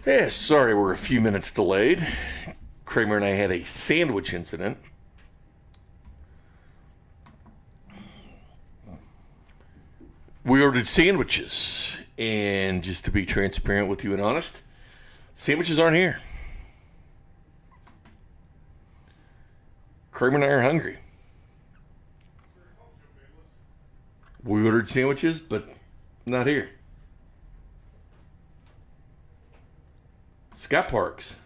Yeah, sorry we're a few minutes delayed. Kramer and I had a sandwich incident. We ordered sandwiches, and just to be transparent with you and honest, sandwiches aren't here. Kramer and I are hungry. We ordered sandwiches, but not here. Scott Parks.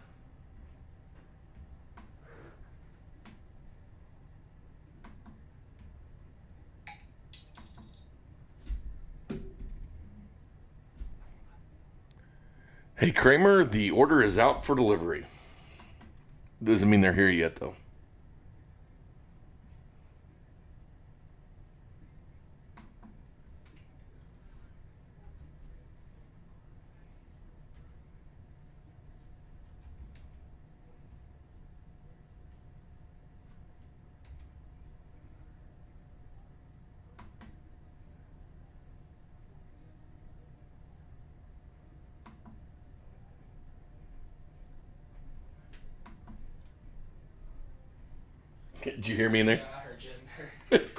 Hey, Kramer, the order is out for delivery. Doesn't mean they're here yet, though. Did you hear me in there? Yeah, I heard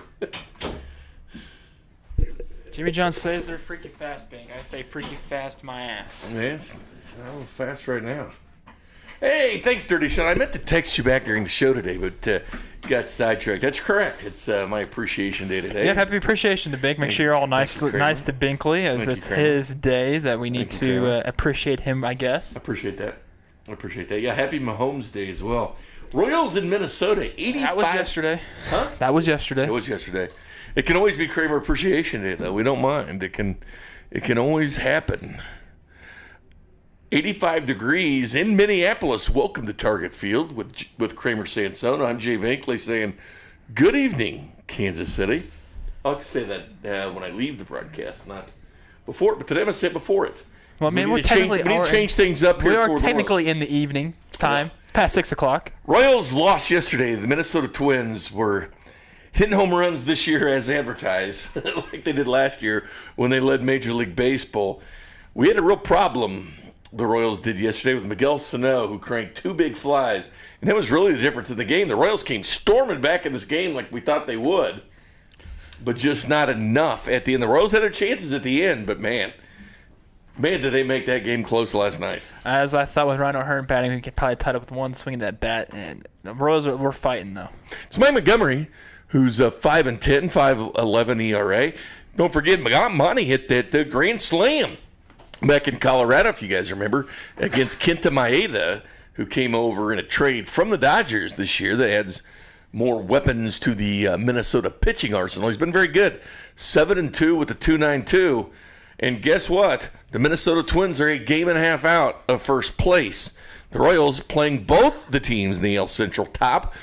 you. Jimmy John says they're freaking fast, Bing. I say freaking fast my ass. Yeah, it's a little fast right now. Hey, thanks, Dirty Sean. I meant to text you back during the show today, but got sidetracked. That's correct. It's my appreciation day today. Yeah, happy appreciation to Bink. Make sure you're all nice to Binkley, as it's his day that we need to appreciate him, I guess. I appreciate that. Yeah, happy Mahomes Day as well. Royals in Minnesota, 85. That was yesterday. Huh? That was yesterday. It was yesterday. It can always be Kramer Appreciation Day, though. We don't mind. It can always happen. 85 degrees in Minneapolis. Welcome to Target Field with Kramer Sansone. I'm Jay Binkley saying, good evening, Kansas City. I'll have to say that when I leave the broadcast, not before. But today I'm going to say it before it. Well, I mean, we need to change things up here. We are technically in the evening time. Yeah. Past 6 o'clock. Royals lost yesterday. The Minnesota Twins were hitting home runs this year as advertised, like they did last year when they led Major League Baseball. We had a real problem, the Royals did yesterday, with Miguel Sano, who cranked 2 big flies. And that was really the difference in the game. The Royals came storming back in this game like we thought they would, but just not enough at the end. The Royals had their chances at the end, but man, did they make that game close last night. As I thought with Rhino Hearn batting, we could probably tie it up with one swing of that bat. And the Royals were fighting, though. It's Mike Montgomery, who's 5-10, 5.11 ERA. Don't forget, Monty hit that grand slam back in Colorado, if you guys remember, against Kenta Maeda, who came over in a trade from the Dodgers this year that adds more weapons to the Minnesota pitching arsenal. He's been very good. 7-2 with the 2.92. And guess what? The Minnesota Twins are a game and a half out of first place. The Royals playing both the teams in the AL Central top.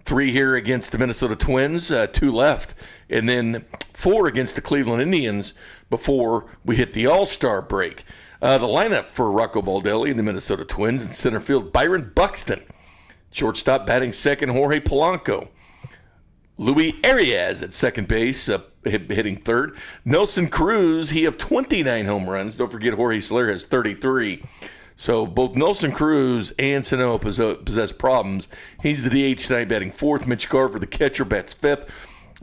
3 here against the Minnesota Twins, 2 left. And then 4 against the Cleveland Indians before we hit the All-Star break. The lineup for Rocco Baldelli and the Minnesota Twins: in center field, Byron Buxton. Shortstop, batting second, Jorge Polanco. Luis Arias at second base, hitting third. Nelson Cruz, he have 29 home runs. Don't forget Jorge Soler has 33. So both Nelson Cruz and Sano possess problems. He's the DH tonight, batting fourth. Mitch Garver, the catcher, bats fifth.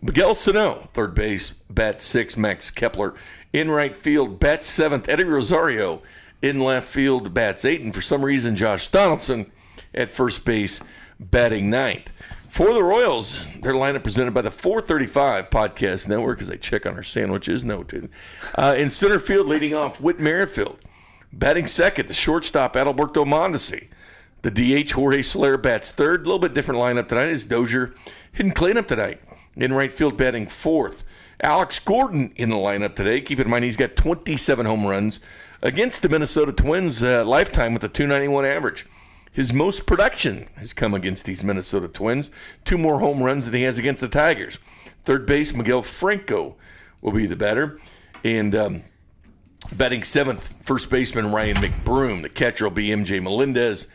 Miguel Sano, third base, bats sixth. Max Kepler in right field, bats seventh. Eddie Rosario in left field, bats eighth. And for some reason, Josh Donaldson at first base, batting ninth. For the Royals, their lineup presented by the 435 Podcast Network, as I check on our sandwiches. No, it didn't. In center field, leading off, Whit Merrifield. Batting second, the shortstop, Adalberto Mondesi. The DH, Jorge Soler, bats third. A little bit different lineup tonight is Dozier hitting cleanup tonight. In right field, batting fourth. Alex Gordon in the lineup today. Keep in mind, he's got 27 home runs against the Minnesota Twins lifetime with a 291 average. His most production has come against these Minnesota Twins. 2 more home runs than he has against the Tigers. Third base, Miguel Franco will be the batter. And batting seventh, first baseman Ryan McBroom. The catcher will be MJ Melendez.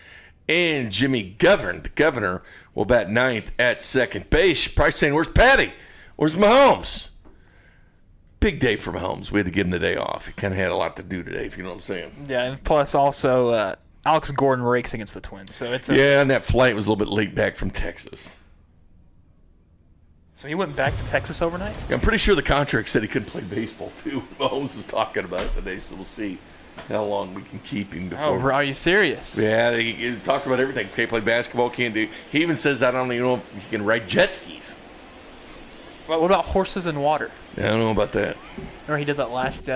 And Jimmy Govern, the governor, will bat ninth at second base. Probably saying, where's Patty? Where's Mahomes? big day for Mahomes. We had to give him the day off. He kind of had a lot to do today, if you know what I'm saying. Yeah, and plus also Alex Gordon rakes against the Twins. So it's and that flight was a little bit late back from Texas. So he went back to Texas overnight? I'm pretty sure the contract said he couldn't play baseball, too. Mahomes was talking about it today, so we'll see how long we can keep him before. Oh, are you serious? Yeah, he talked about everything. Can't play basketball, can't do. He even says, I don't even know if he can ride jet skis. What about horses and water? Yeah, I don't know about that. Remember he did that last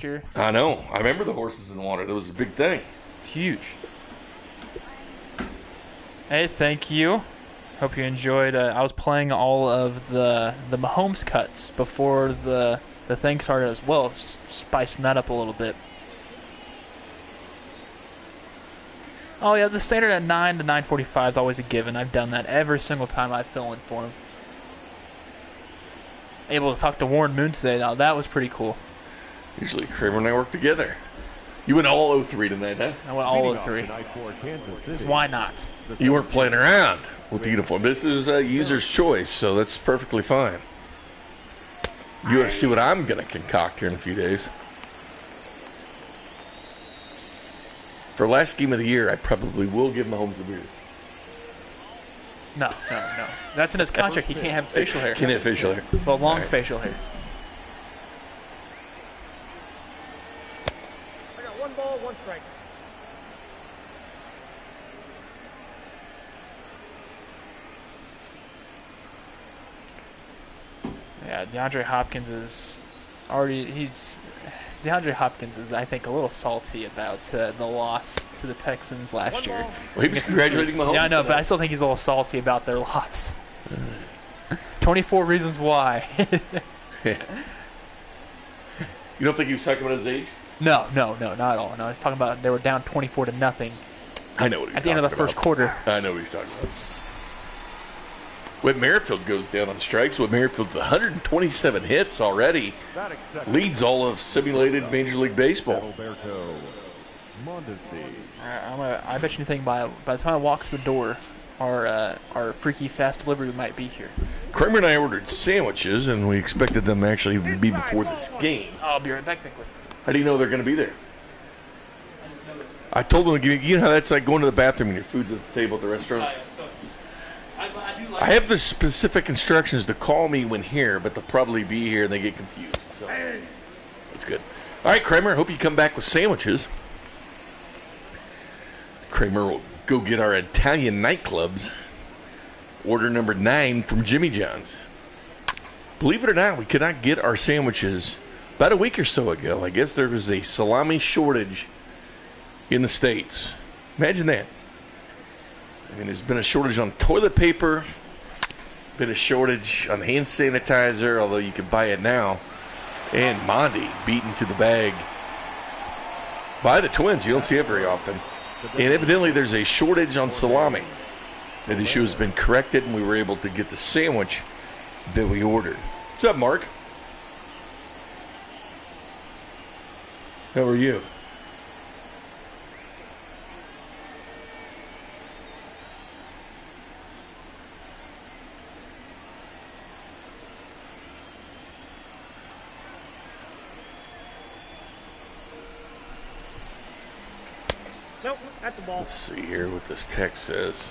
year? I know. I remember the horses in water. That was a big thing. It's huge. Hey, thank you. Hope you enjoyed. I was playing all of the Mahomes cuts before the thing started as well, spicing that up a little bit. Oh yeah, the standard at 9 to 9:45 is always a given. I've done that every single time I fill in for him. Able to talk to Warren Moon today. Now that was pretty cool. Usually Kramer and I work together. You went all 03 tonight, huh? I went all 03. Because why not? You weren't playing around with the uniform. This is a user's choice, so that's perfectly fine. You want to see what I'm going to concoct here in a few days. For last game of the year, I probably will give Mahomes a beard. No. That's in his contract. He can't have facial hair. Can't have facial hair. Well, long facial hair. I got 1 ball, 1 strike. Yeah, DeAndre Hopkins is I think, a little salty about the loss to the Texans last year. Well, he was congratulating Mahomes. Yeah, I know, but I still think he's a little salty about their loss. 24 reasons why. You don't think he was talking about his age? No, not at all. No, he's talking about they were down 24 to nothing. I know what he's talking about. At the end of the first quarter. I know what he's talking about. Whit Merrifield goes down on strikes. Whit Merrifield's 127 hits already. Leads all of simulated Major League Baseball. I bet you anything by the time I walk to the door, our freaky fast delivery might be here. Kramer and I ordered sandwiches, and we expected them actually to be before this game. I'll be right back, Nickley. How do you know they're going to be there? I told them, you know how that's like going to the bathroom and your food's at the table at the restaurant? I have the specific instructions to call me when here, but they'll probably be here and they get confused. So that's good. All right, Kramer, hope you come back with sandwiches. Kramer will go get our Italian nightclubs. Order number 9 from Jimmy John's. Believe it or not, we could not get our sandwiches about a week or so ago. I guess there was a salami shortage in the States. Imagine that. I mean, there's been a shortage on toilet paper, been a shortage on hand sanitizer, although you can buy it now. And Mondi beaten to the bag by the Twins. You don't see it very often. And evidently there's a shortage on salami. That issue has been corrected, and we were able to get the sandwich that we ordered. What's up, Mark? How are you? Nope, at the ball. Let's see here what this text says.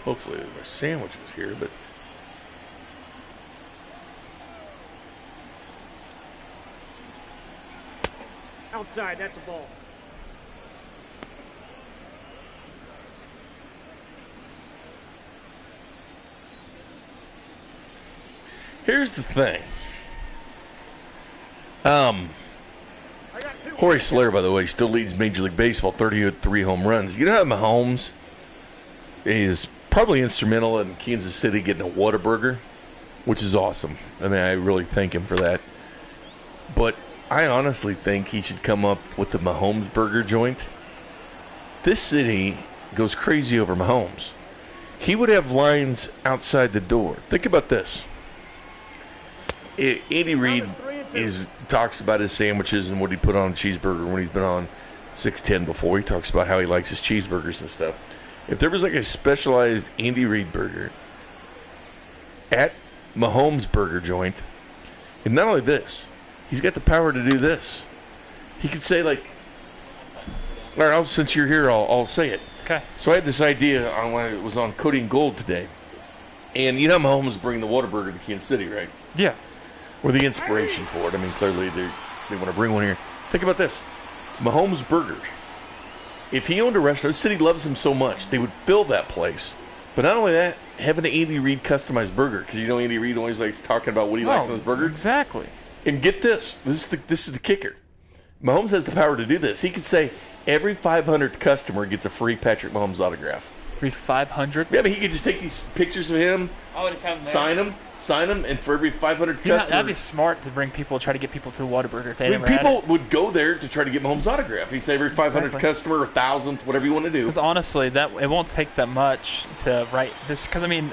Hopefully there are sandwiches here, but Outside, that's the ball. here's the thing. Jorge Soler, by the way, still leads Major League Baseball, 33 home runs. You know how Mahomes is probably instrumental in Kansas City getting a Whataburger, which is awesome. I mean, I really thank him for that. But I honestly think he should come up with the Mahomes burger joint. This city goes crazy over Mahomes. He would have lines outside the door. Think about this. Andy Reid talks about his sandwiches and what he put on a cheeseburger when he's been on 610 before. He talks about how he likes his cheeseburgers and stuff. If there was like a specialized Andy Reid burger at Mahomes burger joint, And not only this, he's got the power to do this. He could say, like, all right, since you're here, I'll say it. Okay. So I had this idea on when it was on Cody and Gold today. And you know Mahomes bring the Whataburger to Kansas City, right? Yeah. Or the inspiration for it. I mean, clearly they want to bring one here. Think about this. Mahomes Burgers. If he owned a restaurant, the city loves him so much, they would fill that place. But not only that, have an Andy Reid customized burger. Because you know Andy Reid always likes talking about what he likes on his burger. Exactly. And get this. This is the kicker. Mahomes has the power to do this. He could say every 500th customer gets a free Patrick Mahomes autograph. Free 500? Yeah, but he could just take these pictures of him, sign them, and for every 500th customer. That'd be smart to bring people, try to get people to Whataburger if they I mean, never had people it. would go there to try to get Mahomes' autograph. He'd say every 500th Exactly. customer, 1,000th, whatever you want to do. Because honestly, that it won't take that much to write this. Because I mean,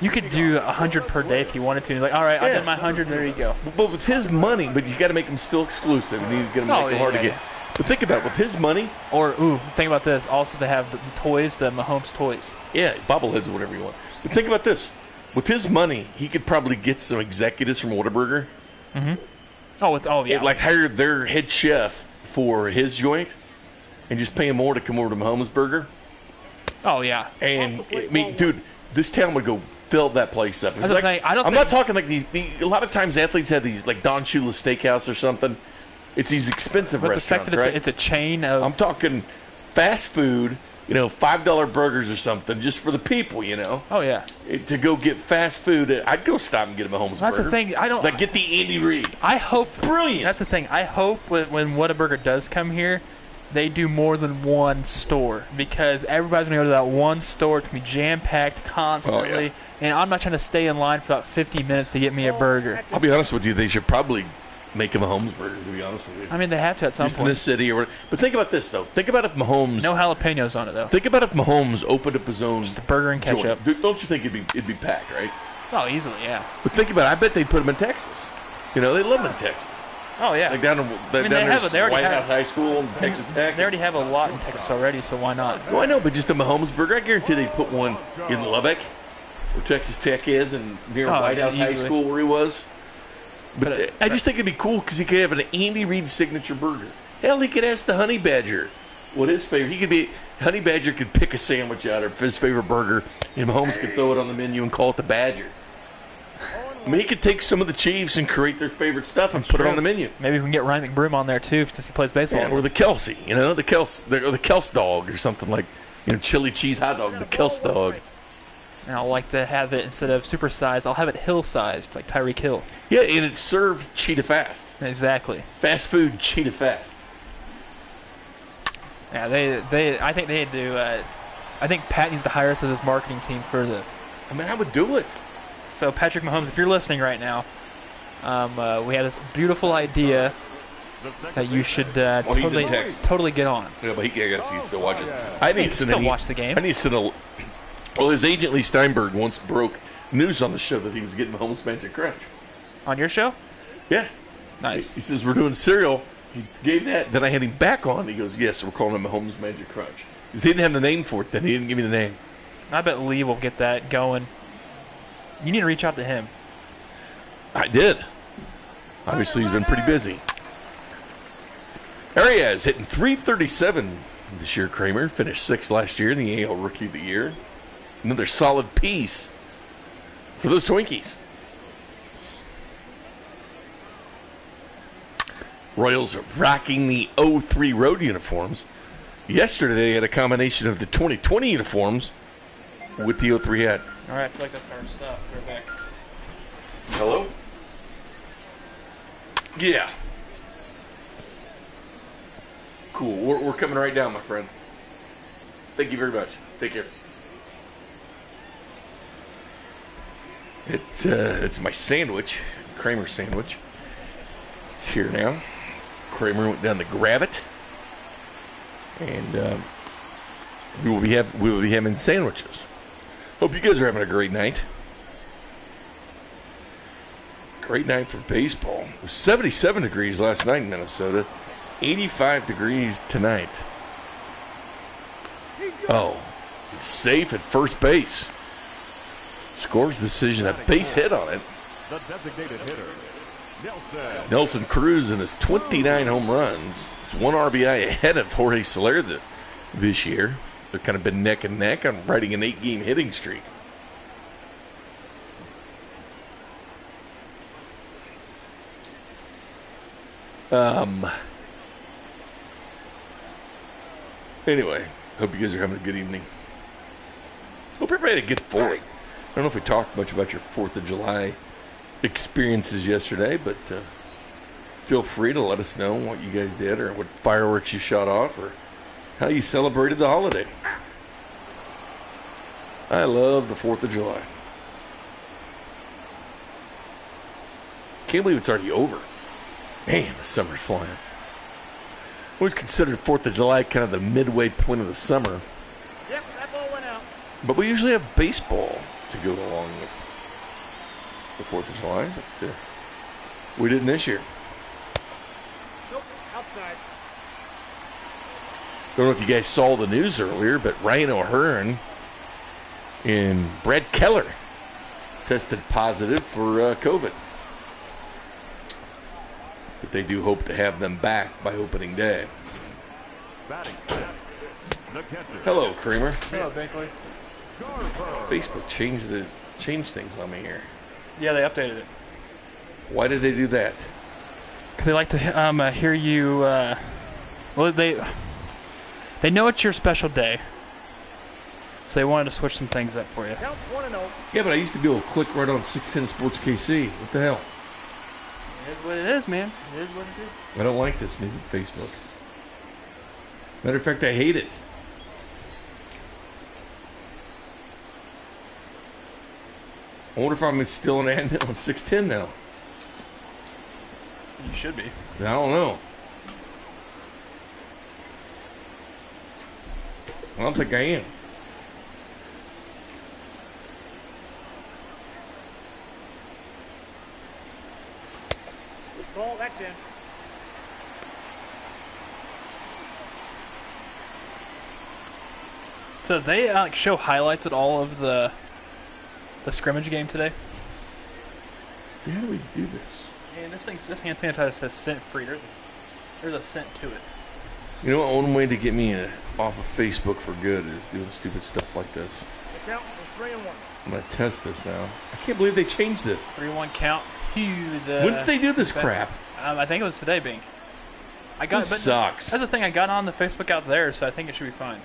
you could do 100 per day if you wanted to. And you're like, all right, I Yeah. did my 100. There you go. But with his money, but you got to make them still exclusive, and you got to make Oh, them yeah, hard yeah, to get. But think about it, with his money, Or think about this. Also, they have the toys, the Mahomes toys. yeah, bobbleheads or whatever you want. But think about this. With his money, he could probably get some executives from Whataburger, Yeah. like hire their head chef for his joint, and just pay him more to come over to Mahomes Burger. Oh yeah. And I mean, dude, this town would go fill that place up. It's That's the like, thing, I don't I'm think- not talking like these. A lot of times, athletes have these like Don Shula's Steakhouse or something. It's these expensive But the fact restaurants, that right? it's a chain of. I'm talking fast food. $5 burgers or something just for the people. Oh yeah. To go get fast food, I'd go stop and get him a Mahomes That's burger. the thing. I don't. Like get the Andy Reid. I hope. Brilliant. That's the thing. I hope when Whataburger does come here, they do more than one store, because everybody's gonna go to that one store. It's gonna be jam packed constantly, and I'm not trying to stay in line for about 50 minutes to get me a burger. I'll be honest with you. They should probably make him a Mahomes burger. To be honest with you. I mean, they have to at some Just in this point. city or whatever. But think about this though. Think about if Mahomes. No jalapenos on it though. Think about if Mahomes opened up his own Burger and joint. ketchup. Dude, don't you think it'd be packed, right? Oh, easily, yeah. But think about it. I bet they'd put him in Texas. They love him in Texas. Oh yeah. Like down in they down have there's they already White have- House High School and Texas Tech. They already have a lot in Texas already, so why not? Well, I know, but just a Mahomes burger, I guarantee they'd put one in Lubbock, where Texas Tech is, and near Oh, White House High easily. School where he was. But But I just think it'd be cool because he could have an Andy Reid signature burger. Hell, he could ask the Honey Badger what his favorite. He could be Honey Badger could pick a sandwich out of his favorite burger, and Mahomes could throw it on the menu and call it the Badger. I mean, he could take some of the Chiefs and create their favorite stuff and put it true. on the menu. Maybe we can get Ryan McBroom on there too, since he plays baseball. Yeah, or the Kelsey, the Kels dog or something like, chili cheese hot dog, the Kels dog. And I'll like to have it, instead of supersized, I'll have it hill-sized, like Tyreek Hill. Yeah, and it's served cheetah fast. Exactly. Fast food cheetah fast. Yeah, I think they do. I think Pat needs to hire us as his marketing team for this. I mean, I would do it. So Patrick Mahomes, if you're listening right now, we have this beautiful idea that you should he's in Texas. totally get on. Yeah, but I guess he still watches. I need He to can send still an watch the game. I need to send a. Well, his agent Lee Steinberg once broke news on the show that he was getting Mahomes Magic Crunch. On your show? Yeah. Nice. He says, we're doing cereal. He gave that. Then I had him back on. He goes, yes, we're calling him Mahomes Magic Crunch. Because he didn't have the name for it then. He didn't give me the name. I bet Lee will get that going. You need to reach out to him. I did. Obviously, he's been pretty busy. Arias hitting .337 this year, Kramer. Finished 6th last year in the AL Rookie of the Year. Another solid piece for those Twinkies. Royals are rocking the 03 road uniforms. Yesterday, they had a combination of the 2020 uniforms with the 03 hat. All right, I feel like that's our stuff. We're back. Hello? Yeah. Cool. We're coming right down, my friend. Thank you very much. Take care. It's my sandwich, Kramer sandwich. It's here now. Kramer went down to grab it, and we will be having sandwiches. Hope you guys are having a great night. Great night for baseball. It was 77 degrees last night in Minnesota. 85 degrees tonight. Oh, safe at first base. Scores decision, a base hit on it. The designated hitter Nelson Cruz and his 29 home runs. It's 1 RBI ahead of Jorge Soler this year. They've kind of been neck and neck on riding an 8-game hitting streak. Anyway, hope you guys are having a good evening. Hope everybody had a good 4th. I don't know if we talked much about your 4th of July experiences yesterday, but feel free to let us know what you guys did or what fireworks you shot off or how you celebrated the holiday. I love the 4th of July. Can't believe it's already over. Man, the summer's flying. Always considered 4th of July kind of the midway point of the summer. Yep, that ball went out. But we usually have baseball to go along with the 4th of July. But we didn't this year. Nope, outside. Don't know if you guys saw the news earlier, but Ryan O'Hearn and Brad Keller tested positive for COVID. But they do hope to have them back by opening day. Hello, Kramer. Hello, Binkley. Facebook changed things on me here. Yeah, they updated it. Why did they do that? Because they like to hear you. Well, they know it's your special day, so they wanted to switch some things up for you. Count 1-0. Yeah, but I used to be able to click right on 610 Sports KC. What the hell? It is what it is, man. It is what it is. I don't like this new Facebook. Matter of fact, I hate it. I wonder if I'm still an admin on 610 now. You should be. I don't know. I don't think I am. Good ball, that's in. So they show highlights at all of the scrimmage game today. See, how do we do this? And this hand sanitizer says scent free. There's a scent to it. You know what? One way to get me off of Facebook for good is doing stupid stuff like this. The count was 3-1. I'm going to test this now. I can't believe they changed this. 3-1 count to the. When did they do this crap? I think it was today, Bink. I got. This but sucks. That's the thing. I got on the Facebook out there, so I think it should be fine.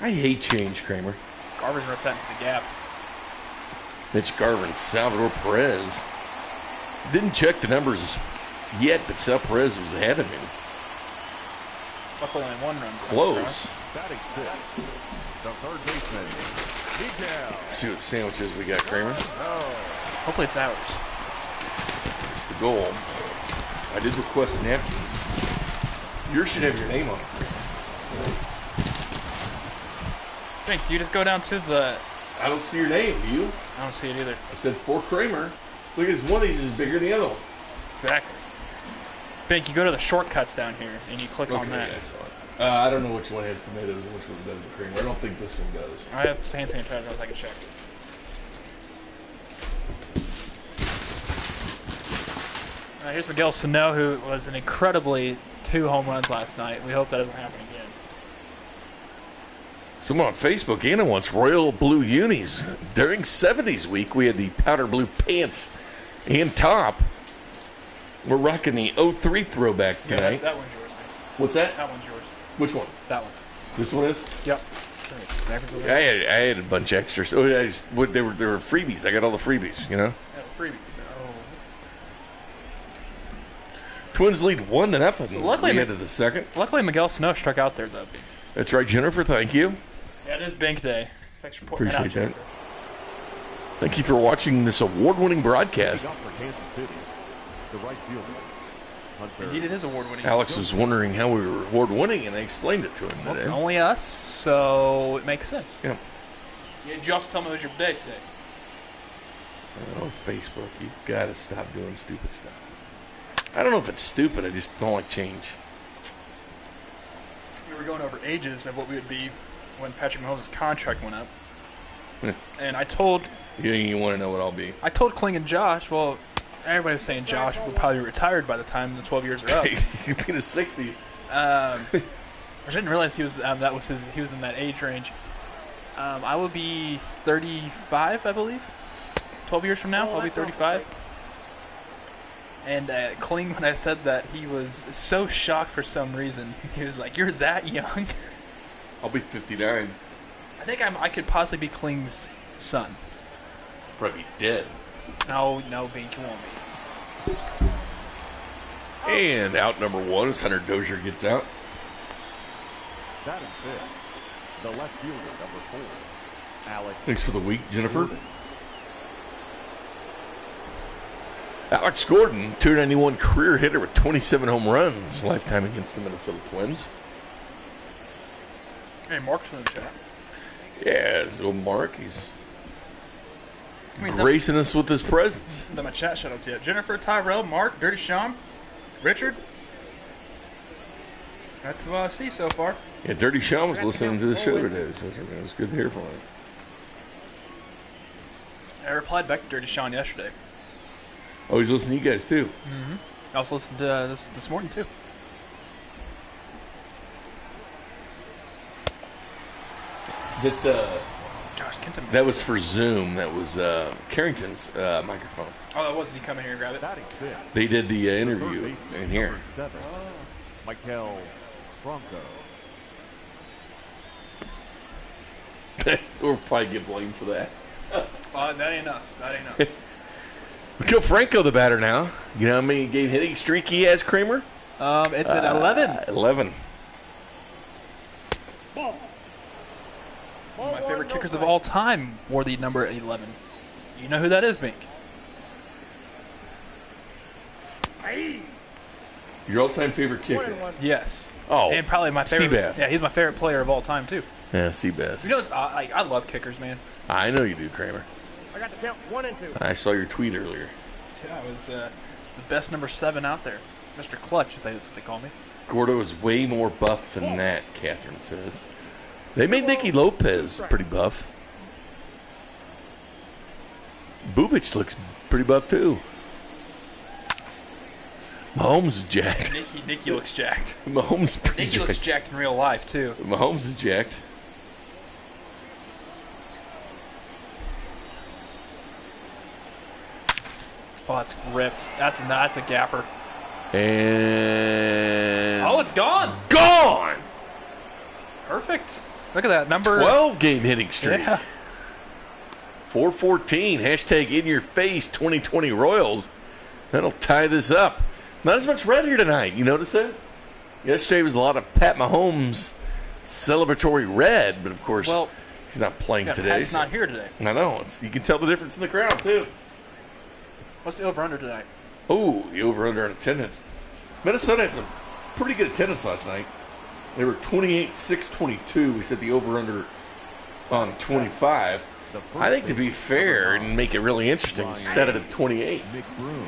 I hate change, Kramer. Garver's ripped that into the gap. Mitch Garver and Salvador Perez. Didn't check the numbers yet, but Sal Perez was ahead of him. Luckily, only 1 run. Close. Batting fifth, the third baseman, Miguel. Let's see what sandwiches we got, Kramer. Hopefully, it's ours. It's the goal. I did request napkins. Yours should have your name on it. Bink, you just go down to the. I don't see your name, do you? I don't see it either. I said for Kramer. Look at this, one of these is bigger than the other one. Exactly. Bink, you go to the shortcuts down here and you click on that. Yeah, I saw it. I don't know which one has tomatoes and which one doesn't, Kramer. I don't think this one does. I have hand sanitizer. I can check. Here's Miguel Sano, who was an incredibly 2 home runs last night. We hope that doesn't happen again. Someone on Facebook, Anna wants royal blue unis. During 70s week, we had the powder blue pants and top. We're rocking the 03 throwbacks Yeah, tonight. that one's yours. Man. What's that? That one's yours. Which one? That one. This one is? Yep. I had a bunch extras. Oh, they were freebies. I got all the freebies, you know? Yeah, freebies. Oh. Twins lead 1-0. So luckily, we headed to the second. Luckily, Miguel Sano struck out there, though. That's right, Jennifer. Thank you. Yeah, it is Bink Day. Thanks for pointing Appreciate that out, that. Thank you for watching this award-winning broadcast. Leading off for Kansas City, the right fielder, Hunter. Indeed, it is award-winning. Alex was wondering how we were award-winning, and I explained it to him Well, it's today. only us, so it makes sense. Yeah. You just tell me it was your day today. Oh, Facebook, you gotta stop doing stupid stuff. I don't know if it's stupid. I just don't like change. We were going over ages of what we would be when Patrick Mahomes' contract went up. And I told You want to know what I'll be? I told Kling and Josh. Well, everybody was saying Josh will probably be retired by the time the 12 years are up. He'd be in his 60s. I didn't realize he was he was in that age range. I will be 35, I believe. 12 years from now, I'll be 35. And Kling, when I said that, he was so shocked for some reason. He was like, "You're that young?" I'll be 59. I think I could possibly be Kling's son. Probably dead. No, Bink, you won't be. And out number 1 as Hunter Dozier gets out. Batting fifth, the left fielder, number 4, Alex. Thanks for the week, Jennifer. Alex Gordon, 291 career hitter with 27 home runs lifetime against the Minnesota Twins. Hey, Mark's in the chat. Yeah, so Mark, he's gracing us with his presence. Done my chat shoutouts yet. Jennifer, Tyrell, Mark, Dirty Sean, Richard. That's what I see so far. Yeah, Dirty Sean was listening to the show today, so it was good to hear from him. I replied back to Dirty Sean yesterday. Oh, he's listening to you guys, too. Mm-hmm. I also listened to this morning, too. Gosh, Kenton. That was for Zoom. That was Carrington's microphone. Oh, that wasn't he coming here and grab it? Batting fifth, They did the third interview baseman, in here. number 7, Michael Bronco. We'll probably get blamed for that. That ain't us. That ain't us. Joe Franco, the batter now. You know how many game hitting streak he has, Kramer? It's at 11. 11. Ball. One of my favorite kickers of all time wore the number 11. You know who that is, Bink? Your all-time favorite kicker? Yes. Oh, And probably my favorite. Seabass. Yeah, he's my favorite player of all time, too. Yeah, Seabass. You know, I love kickers, man. I know you do, Kramer. I got the count 1 and 2. I saw your tweet earlier. Yeah, I was the best number 7 out there. Mr. Clutch, that's what they call me. Gordo is way more buff than that, Catherine says. They made Nicky Lopez pretty buff. Bubic looks pretty buff, too. Mahomes is jacked. Nicky looks jacked. Mahomes is pretty Nicky looks jacked. jacked in real life, too. Mahomes is jacked. Oh, that's ripped. That's a gapper. And Oh, it's gone. gone. Perfect. Look at that number. 12 game hitting streak. Yeah. 414. Hashtag in your face 2020 Royals. That'll tie this up. Not as much red here tonight. You notice that? Yesterday was a lot of Pat Mahomes celebratory red, but of course Well, he's not playing yeah, today. Pat's not here today. I know. You can tell the difference in the crowd too. What's the over-under tonight? Oh, the over-under in attendance. Minnesota had some pretty good attendance last night. They were 28-6-22. We set the over-under on 25. I think to be fair and make it really interesting, we set it at 28. Nick Broom.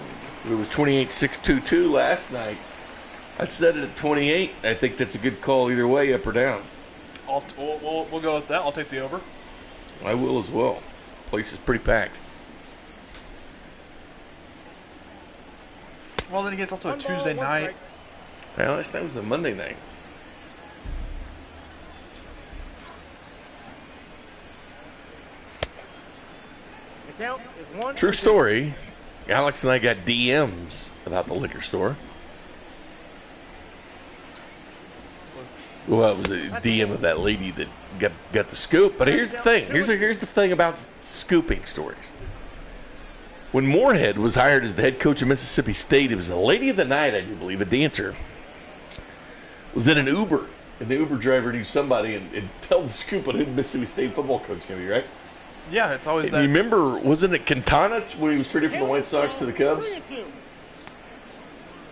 It was 28-6-22 last night. I'd set it at 28. I think that's a good call either way, up or down. We'll go with that. I'll take the over. I will as well. Place is pretty packed. Well, then again, it's also a 1 ball, Tuesday 1 night. strike. Well, last night was a Monday night. The count is 1. True story. Alex and I got DMs about the liquor store. Well, it was a DM of that lady that got the scoop. But here's the thing. Here's the thing about scooping stories. When Moorhead was hired as the head coach of Mississippi State, it was a lady of the night, I do believe, a dancer, was in an Uber. And the Uber driver knew somebody and told the scoop on who the Mississippi State football coach can be, right? Yeah, it's always And that. you remember, wasn't it Quintana when he was traded from the White Sox to the Cubs? 3 and 2.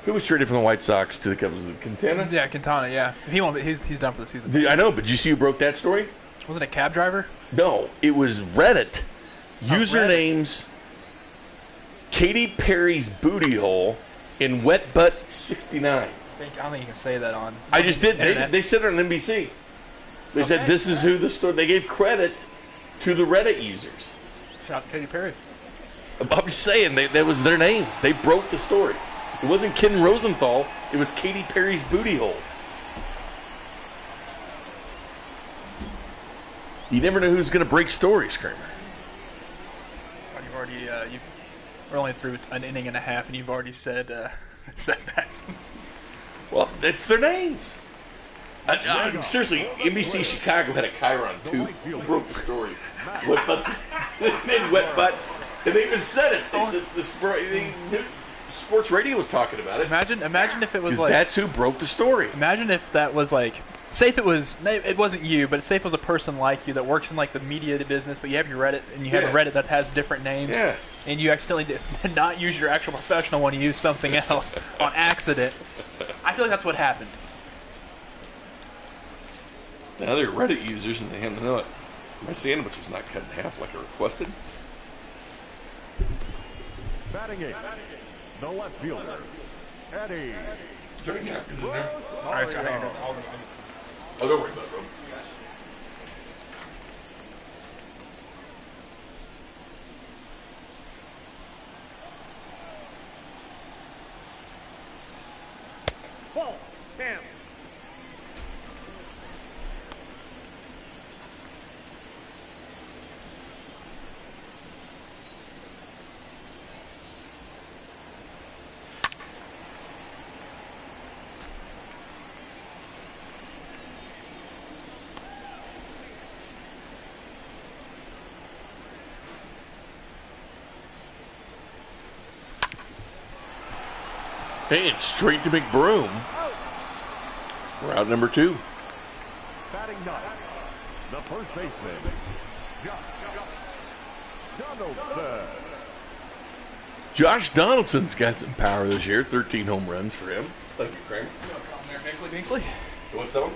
Who was traded from the White Sox to the Cubs? Was it Quintana? Yeah, Quintana. Yeah, he won't. He's done for the season. I know, but did you see who broke that story? Wasn't it a cab driver? No, it was Reddit. Usernames Katy Perry's booty hole in Wet Butt 69. I don't think you can say that on. I just did. Internet. They said it on NBC. They said this is who the story. They gave credit to the Reddit users. Shout out to Katy Perry. I'm just saying, that was their names. They broke the story. It wasn't Ken Rosenthal. It was Katy Perry's booty hole. You never know who's going to break stories, Kramer. You've already we're only through an inning and a half, and you've already said said that. Well, that's their names. Seriously, NBC Chicago had a Chiron too. Who broke the story? Wet butts. They wet butt, and they even said it. They said the sports radio was talking about it. Imagine if it was like that's who broke the story. Imagine if that was like, say if it wasn't you, but say if it was a person like you that works in like the media business, but you have your Reddit and you have a Reddit that has different names, and you accidentally did not use your actual professional one, you used something else on accident. I feel like that's what happened. Now they're Reddit users and they have to know it. My sandwich was not cut in half like I requested. Batting eight, the left fielder, Eddie. Alright, Scott, hang on. Oh, don't worry about it, bro. Ball. Bam. And straight to McBroom for out number 2. Batting ninth, the first baseman, Donaldson. Josh Donaldson's got some power this year. 13 home runs for him. Thank you, Kramer. Binkley. You want some?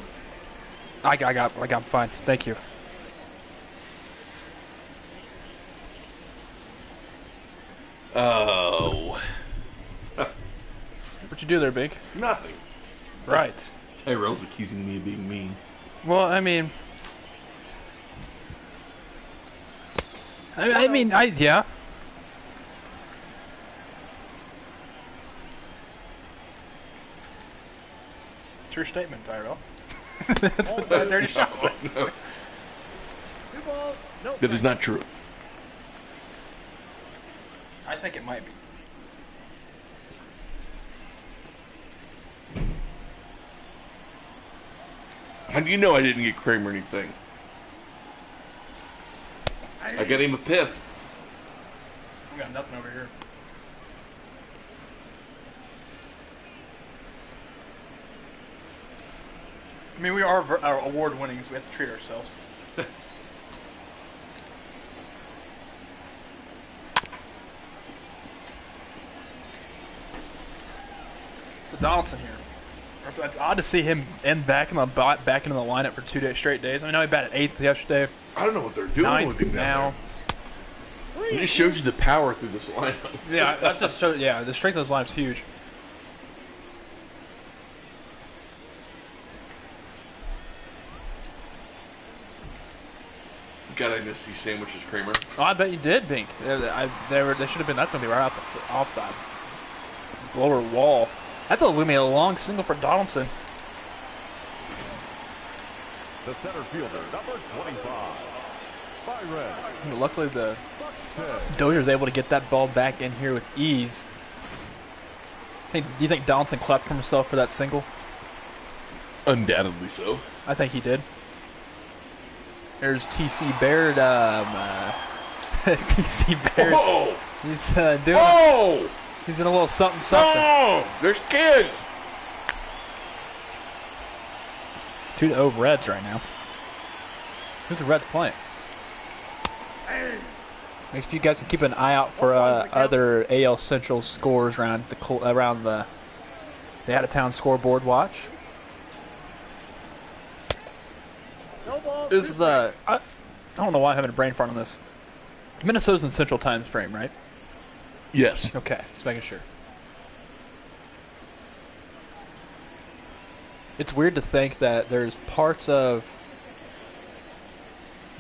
I got fine. Thank you. Oh. What'd you do there, Bink? Nothing. Right. Tyrell's accusing me of being mean. Well, I mean, yeah. True statement, Tyrell. That's what that dirty shot says. No. 2 balls. No. That is not true. I think it might be. How do you know I didn't get Kramer anything? I got him a pip. We got nothing over here. I mean, we are award winning, so we have to treat ourselves. So Donaldson here. It's odd to see him back into the lineup for 2 straight days. I know he batted 8th yesterday. I don't know what they're doing with him now. There. He just shows you the power through this lineup. Yeah, that's just the strength of this lineup's huge. God, I missed these sandwiches, Kramer. Oh, I bet you did, Bink. They should have been. That's gonna be right off the lower wall. That's gonna be a long single for Donaldson. The center fielder, number 25, Byron. Luckily, the Dodgers able to get that ball back in here with ease. Do you think Donaldson clapped for himself for that single? Undoubtedly so. I think he did. There's T.C. Baird. T.C. Baird. Whoa! He's doing. Whoa! He's in a little something. Oh! There's kids! 2-0 Reds right now. Who's the Reds playing? Make sure you guys can keep an eye out for other AL Central scores around the out-of-town scoreboard watch. I don't know why I'm having a brain fart on this. Minnesota's in Central Time frame, right? Yes. Okay, just making sure. It's weird to think that there's parts of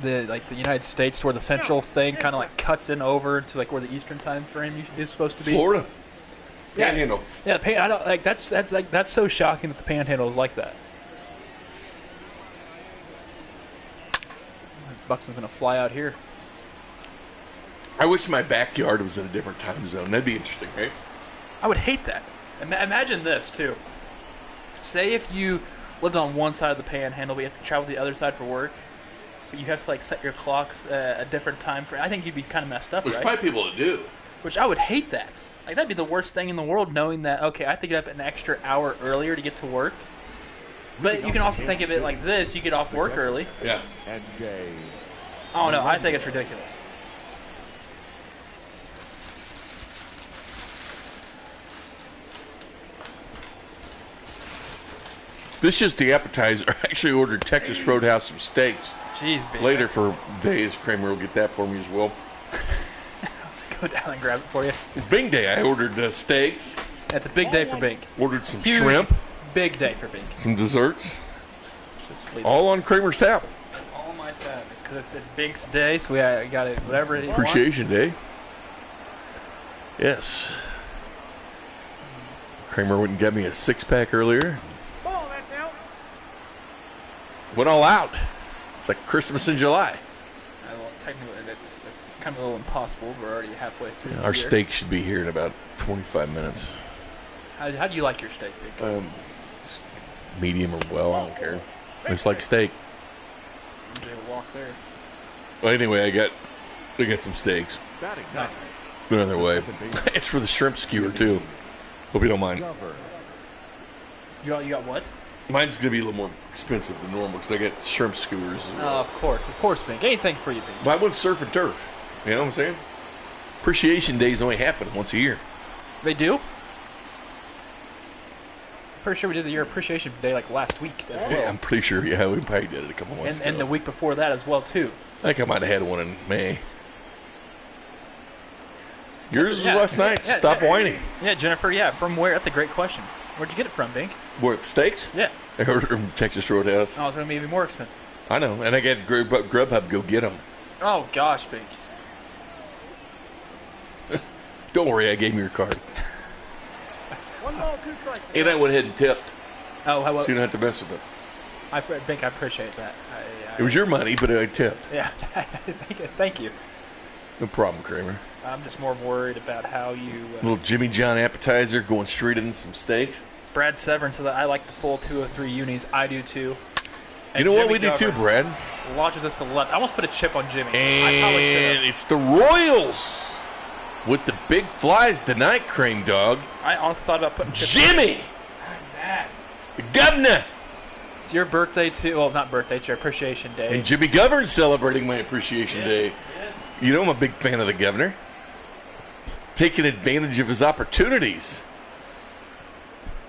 the United States to where the central thing kind of like cuts in over to like where the Eastern time frame is supposed to be. Florida. Yeah. Panhandle. Yeah, I don't like that's so shocking that the Panhandle is like that. This Buxton's gonna fly out here. I wish my backyard was in a different time zone. That'd be interesting, right? I would hate that. Imagine this too. Say if you lived on one side of the Panhandle, but you have to travel to the other side for work, but you have to like set your clocks a different time frame. I think you'd be kind of messed up, There's right? probably people that do. Which I would hate that. Like that'd be the worst thing in the world, knowing that okay, I have to get up an extra hour earlier to get to work. But you can also think of it like this: you get off work early. Yeah. And Jay. Oh no, I think it's ridiculous. This is the appetizer. I actually ordered Texas Roadhouse some steaks. Jeez, baby. Later for days. Kramer will get that for me as well. Go down and grab it for you. Bing Day, I ordered steaks. That's a big day for Bink. Ordered some Huge, shrimp, Big day for Bink. some desserts. Just leave All on Kramer's tab. all my time. It's because it's Bink's day, so we got it. Whatever he Appreciation Day. Yes. Kramer went and got me a 6-pack earlier. Ball, that's out. Went all out. It's like Christmas in July. Well, technically, that's kind of a little impossible. We're already halfway through. the Our year. steak should be here in about 25 minutes. How do you like your steak, Bink? Medium or well, I don't care. It's like steak. I'm gonna walk there. Well, anyway, I got some steaks. Batting Nice. ninth. They're on their way. It's for the shrimp skewer too. Hope you don't mind. Glover. You got what? Mine's gonna be a little more expensive than normal because I got shrimp skewers. As well. Of course, Bink. Anything for you, Bink. But I went surf and turf. You know what I'm saying? Appreciation days only happen once a year. They do. Pretty sure we did the Year Appreciation Day like last week as Yeah, well, I'm pretty sure. Yeah, we probably did it a couple months and ago. the week before that as well too. I think I might have had one in May. Yours was Yeah, last night. yeah, Stop yeah. whining. Yeah, Jennifer. Yeah, from where? That's a great question. Where'd you get it from, Bink? What, steaks? Yeah. I ordered from Texas Roadhouse. Oh, it's gonna be even more expensive. I know, and I got Grubhub go get them. Oh gosh, Bink. Don't worry, I gave me your card. 1 ball, 2 strikes. And I went ahead and tipped, Oh, how so well, you don't have to mess with it. Bink, I appreciate that. It was your money, but I tipped. Yeah, thank you. No problem, Kramer. I'm just more worried about how you. Little Jimmy John appetizer going straight into some steaks. Brad Severn said that I like the full 203 unis. I do too. You know what we do too, Brad? Launches us to left. I almost put a chip on Jimmy. I probably And should've. it's the Royals with the big flies tonight, Cream Dog. I honestly thought about putting chips. Jimmy, That. the governor, It's your birthday too. Well, not birthday. It's your appreciation day. and Jimmy Govern's celebrating my appreciation day. You know I'm a big fan of the governor. Taking advantage of his opportunities.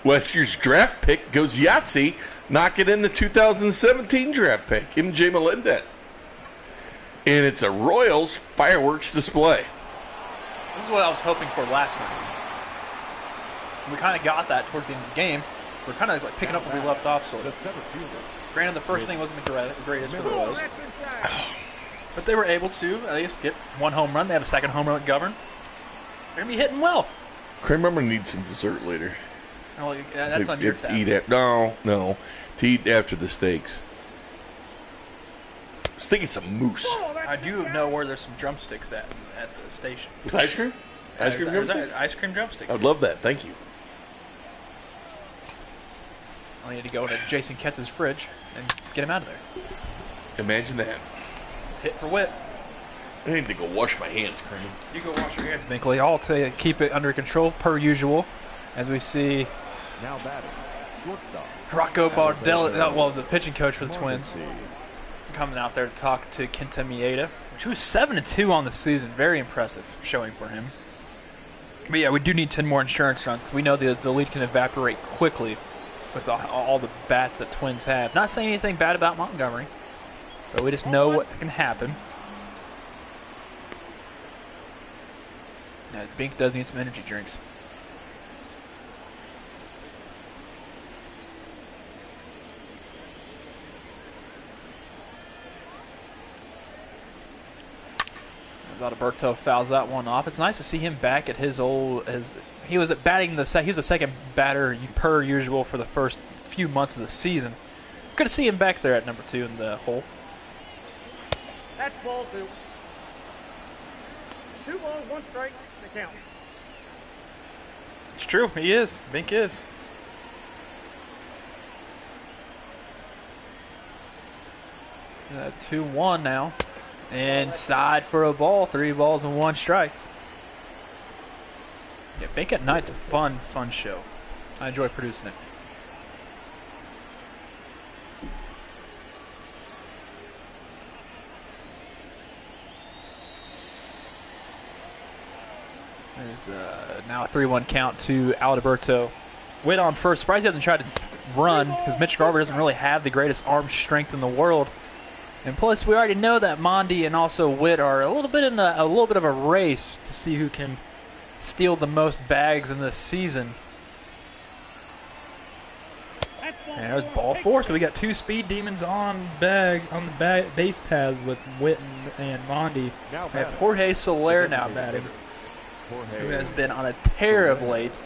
Last year's draft pick goes Yahtzee, knocking in the 2017 draft pick, him and Jay Melendez. And it's a Royals fireworks display. This is what I was hoping for last night. We kind of got that towards the end of the game. We're kind of like picking up where we left off, sort The of. center fielder. Granted, the first inning wasn't the greatest for the Ball, Royals, that's inside. but they were able to at least get one home run. They have a second home run at Govern. They're gonna be hitting well. Kramer, I'm going to need some dessert later. Well, that's on your To tab. eat no. To eat after the steaks. I was thinking some moose. Ball, that's I do know where there's some drumsticks at the station. With ice cream? Ice cream There's drumsticks? ice cream drumsticks. I'd love that. Thank you. I need to go to Jason Ketz's fridge and get him out of there. Imagine that. Hit for whip. I need to go wash my hands, Kramer. You go wash your hands, Binkley. I'll tell you, keep it under control per usual. As we see Now batting. Shortstop. Rocco Bardella, well, the pitching coach for the Morgan Twins, C. coming out there to talk to Kenta Mieda, which was 7-2 on the season. Very impressive showing for him. But yeah, we do need 10 more insurance runs because we know the lead can evaporate quickly with all the bats that Twins have. Not saying anything bad about Montgomery, but we just know what can happen. Yeah, Bink does need some energy drinks. As Alberto fouls that one off. It's nice to see him back at his old he was batting he was the second batter per usual for the first few months of the season. Good to see him back there at number 2 in the hole. That's ball 2. 2 balls, 1 strike, the count. It's true. He is. Bink is. Uh, 2-1 now. Inside for a ball. 3 balls and 1 strikes. Yeah, Bink at Night's a fun show. I enjoy producing it. There's now a 3-1 count to Alberto. Witt on first. Surprised he hasn't tried to run because Mitch Garver doesn't really have the greatest arm strength in the world. And plus, we already know that Mondi and also Witt are a little bit of a race to see who can steal the most bags in this season. And there's ball 4, so we got 2 speed demons on the base paths with Witt and Mondi. Now We have Jorge Soler now batting, who has been on a tear of late,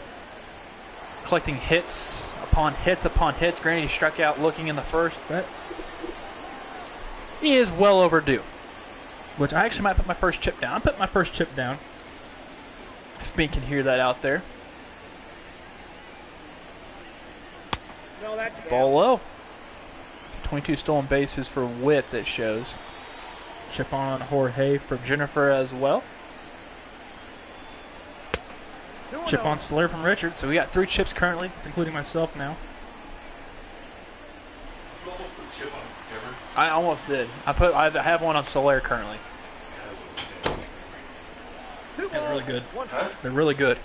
collecting hits upon hits upon hits. Granted, he struck out looking in the first, but he is well overdue. Which I actually might put my first chip down. I put my first chip down. If me can hear that out there. No, that's Ball low. 22 stolen bases for Witt, that shows. Chip on Jorge from Jennifer as well. Chip on Soler from Richard. So we got 3 chips currently. It's including myself now. I almost did. I have one on Soler currently. They're really good. They're really good.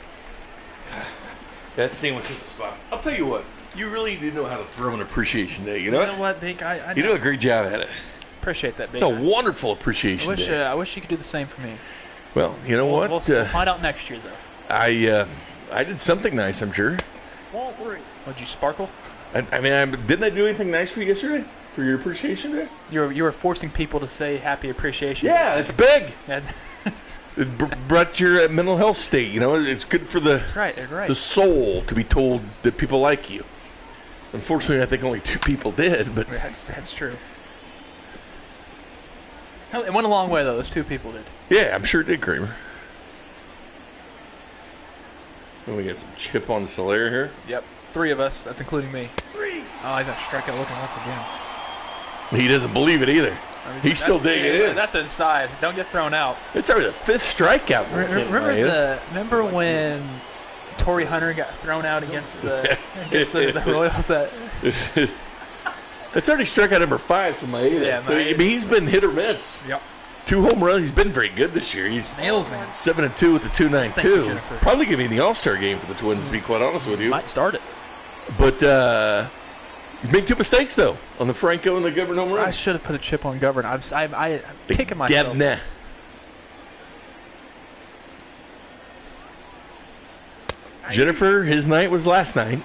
That sandwich is the spot. I'll tell you what. You really do know how to throw an appreciation day. You know You know what, Bink? I You do a great job at it. appreciate that, Bink. It's a wonderful appreciation day. I wish you could do the same for me. Well, you know what? We'll find out next year, though. I did something nice, I'm sure. Ball 3. Would you sparkle? Didn't I do anything nice for you yesterday? For your appreciation day? You were forcing people to say happy appreciation. Yeah, it's big. And It brought your mental health state. You know, it's good for the right, they're right. the soul to be told that people like you. Unfortunately, I think only 2 people did, but That's true. It went a long way, though. Those 2 people did. yeah, I'm sure it did, Kramer. And we got some chip on Soler here. Yep. 3 of us. That's including me. 3. Oh, he's not striking looking once again. He doesn't believe it either. He's still digging it in. That's inside. Don't get thrown out. It's already the 5th strikeout. Remember when Torrey Hunter got thrown out against the Royals? It's already strikeout number 5 for Maeda. Yeah, So he's been hit or miss. Yep. 2 home runs. He's been very good this year. He's Nails, man. 7-2 with the Thank you, 2.92. Jennifer. Probably gonna be in the All-Star game for the Twins, to be quite honest with you. Might start it. But he's made 2 mistakes though on the Franco and the Govern home I run. should have put a chip on Govern. I'm kicking myself. Gebna. Jennifer, his night was last night.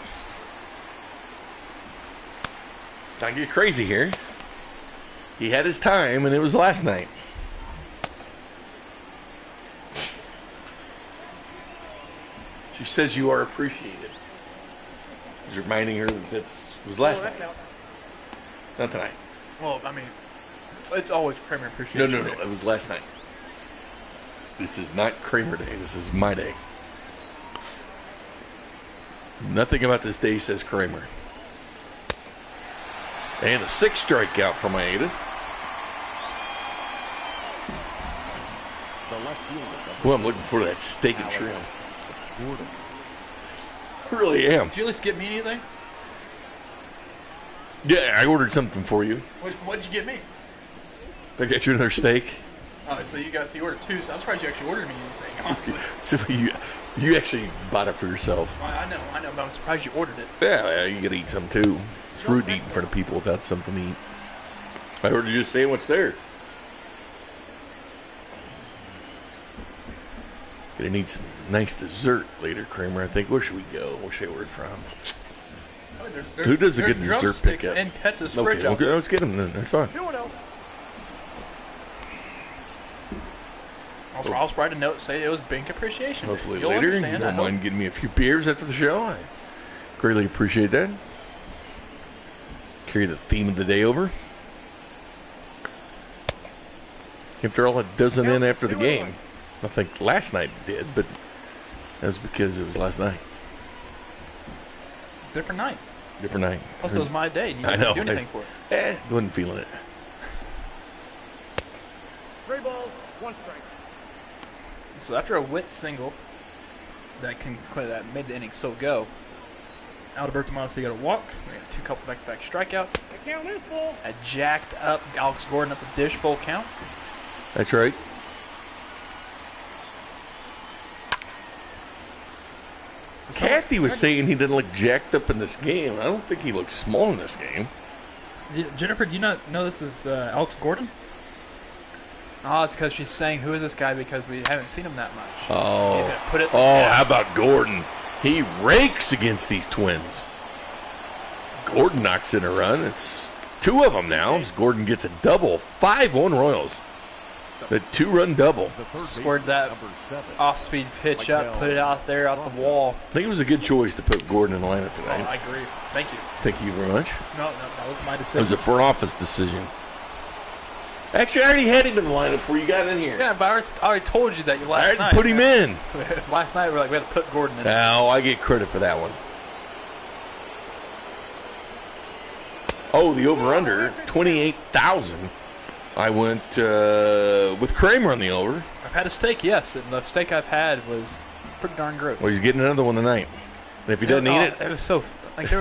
Let's not get crazy here. He had his time, and it was last night. She says you are appreciated. He's reminding her that it was last night, That's out. not tonight. Well, I mean, it's always Kramer appreciation. No. It was last night. This is not Kramer Day. This is my day. Nothing about this day says Kramer. And a 6th strikeout for Maeda. The left fielder. Well, I'm looking for that steak and shrimp. I really am. Did you at least get me anything? Yeah, I ordered something for you. What'd you get me? I got you another steak. Oh, so you ordered 2. So I'm surprised you actually ordered me anything. Honestly, So you actually bought it for yourself. I know, but I'm surprised you ordered it. Yeah, you gotta eat some too. It's rude to eat in front of people without something to eat. I ordered you a sandwich there. Gonna need some nice dessert later, Kramer. I think. Where should we go? Where should I order from? I mean, Who does a there's good dessert drumsticks pickup? in Tetsu's Okay, fridge out okay, there. let's get them then. That's fine. 2-0. Also, I'll write a note say it was Bink Appreciation Day. Hopefully You'll later, you understand, I don't hope. mind getting me a few beers after the show. I greatly appreciate that. Carry the theme of the day over. After all, it doesn't end after the game. I think last night it did, but that was because it was last night. Different night. Different night. Plus, it was my day. And you I didn't know. do anything for it. Wasn't feeling it. 3 balls, 1 strike. So after a Witt single that made the inning so go, Alberto Mondesi got a walk. We got 2 couple back-to-back strikeouts. The count is full. A jacked up Alex Gordon up the dish, full count. That's right. Kathy was saying he didn't look jacked up in this game. I don't think he looked small in this game. Jennifer, do you not know this is Alex Gordon? Oh, it's because she's saying, who is this guy? Because we haven't seen him that much. Oh, He's gonna put it how about Gordon? He rakes against these Twins. Gordon knocks in a run. It's 2 of them now. As Gordon gets a double. 5-1 Royals. The 2-run double. The third Scored baseman, that number 7. off-speed pitch up, put it out there, out the wall. I think it was a good choice to put Gordon in the lineup Oh, tonight. I agree. Thank you. Thank you very much. No, that was my It was decision. a front office decision. Actually, I already had him in the lineup before you got in here. Yeah, but I already told you that I last already night. put him in. Last night we had to put Gordon in. Now I get credit for that one. Oh, the over-under, 28,000. I went with Kramer on the over. I've had a steak, yes, and the steak I've had was pretty darn gross. Well, he's getting another one tonight. And if he doesn't eat it, it was so there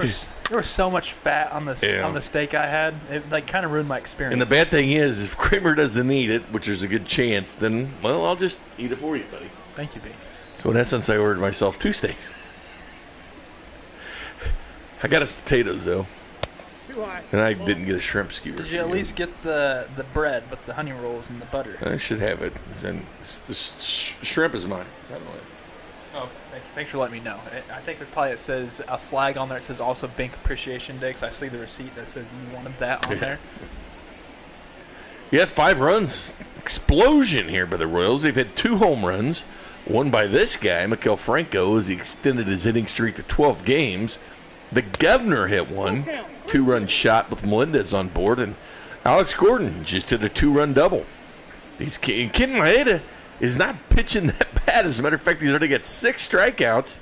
was so much fat on the steak I had. It kind of ruined my experience. and the bad thing is, if Kramer doesn't eat it, which there's a good chance, then, well, I'll just eat it for you, buddy. Thank you, B. So in essence, I ordered myself 2 steaks. I got us potatoes, though. Too high. And I didn't get a shrimp skewer. Did you at least get the bread with the honey rolls and the butter? I should have it. And the shrimp is mine. By the way. Oh, thanks for letting me know. I think there's probably, it says a flag on there. It says also Bink Appreciation Day, because I see the receipt that says you wanted that on there. You had 5 runs. Explosion here by the Royals. They've had 2 home runs. One by this guy, Maikel Franco, as he extended his hitting streak to 12 games. The Governor hit one. 2-run shot with Melendez on board. And Alex Gordon just hit a 2-run double. Ken Maeda is not pitching that bad. As a matter of fact, he's already got 6 strikeouts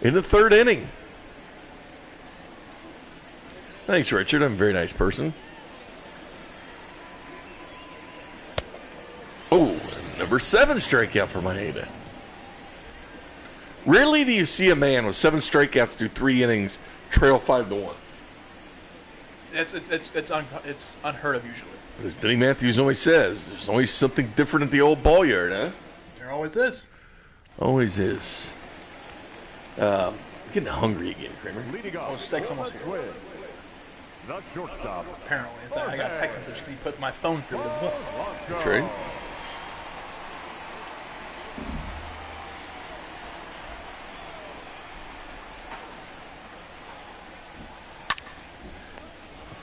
in the 3rd inning. Thanks, Richard. I'm a very nice person. Oh, number 7 strikeout for Maeda. Rarely do you see a man with 7 strikeouts through 3 innings trail 5-1. It's unheard of usually. But as Denny Matthews always says, there's always something different at the old ball yard, huh? There always is. Always is. Getting hungry again, Kramer. Leading off, steak's almost here. Twins. The shortstop. Apparently, I got a text message because he put my phone through it as well. That's right.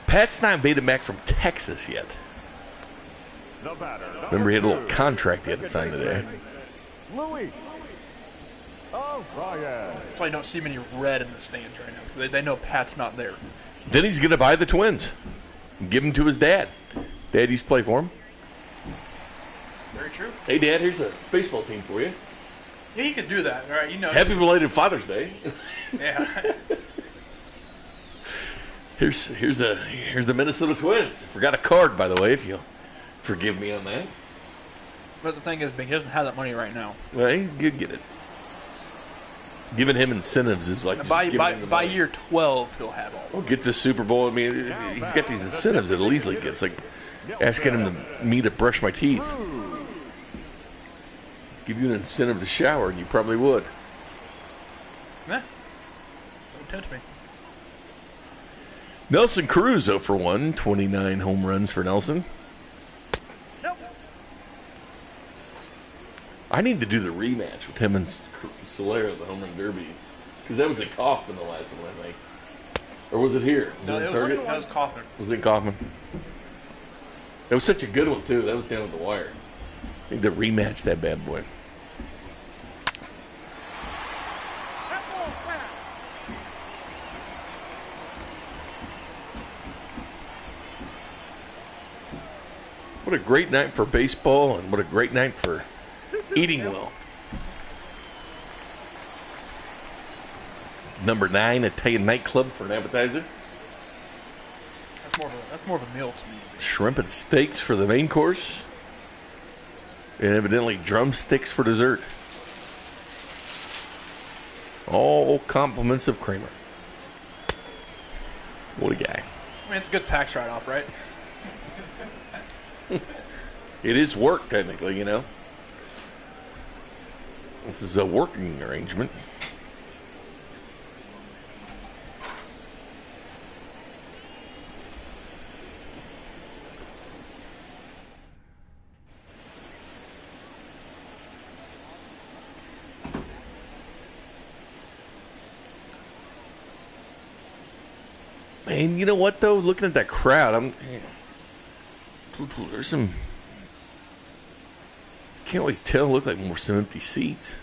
Pat's not made it back from Texas yet. The batter. Remember, he had a little contract he had to sign today. Louis. Oh, Ryan. That's why you don't see many red in the stands right now. They know Pat's not there. Then he's going to buy the Twins. Give them to his dad. Dad used to play for him. Very true. Hey, Dad, here's a baseball team for you. Yeah, you could do that. All right, you know. Happy belated Father's Day. Yeah. Here's the Minnesota Twins. Forgot a card, by the way, if you'll forgive me on that. But the thing is, he doesn't have that money right now. Well, you get it. Giving him incentives is like just giving him the By money. year 12, he'll have all. Well, get the Super Bowl. I mean, he's got these incentives that he'll easily get. It's like asking me to brush my teeth. Give you an incentive to shower, and you probably would. Nah. Don't tempt me. Nelson Cruz 0 for 1, 29 home runs for Nelson. Nope. I need to do the rematch with him and Solera, the home run derby, because that was at Kaufman the last one, I think. Or was it here? Was it in Target? That was Kaufman. Was it in Kaufman? It was such a good one, too. That was down at the wire. Need to rematch that bad boy. That ball fast. What a great night for baseball, and what a great night for eating well. Number 9, Italian nightclub for an appetizer. That's more of a meal to me. Shrimp and steaks for the main course. And evidently drumsticks for dessert. All compliments of Kramer. What a guy. I mean, it's a good tax write-off, right? It is work, technically, you know. This is a working arrangement. And you know what, though? Looking at that crowd, there's some... Can't really tell. Look like some empty seats.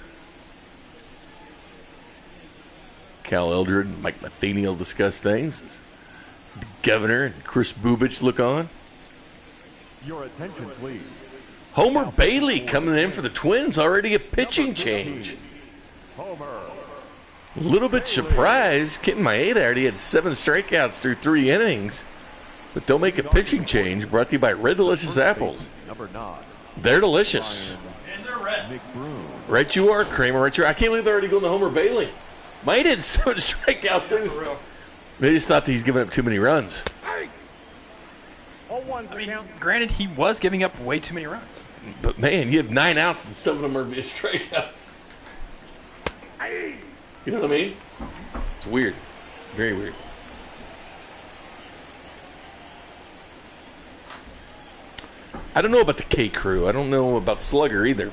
Cal Eldred and Mike Matheny will discuss things. The governor and Chris Bubich look on. Your attention, please. Homer Bailey coming in for the Twins. Already a pitching change. Homer. A little bit surprised. Kenton Maeda already had 7 strikeouts through 3 innings. But don't make a pitching change. Brought to you by Red Delicious Apples. Number 9. They're delicious. And they're red. Nick Broom. Right you are, Kramer. Right you are. I can't believe they're already going to Homer Bailey. Maeda had 7 strikeouts. They just thought that he's giving up too many runs. All ones I mean, count. granted, he was giving up way too many runs. But, man, you have 9 outs and 7 of them are via strikeouts. You know what I mean? It's weird. Very weird. I don't know about the K Crew. I don't know about Slugger either.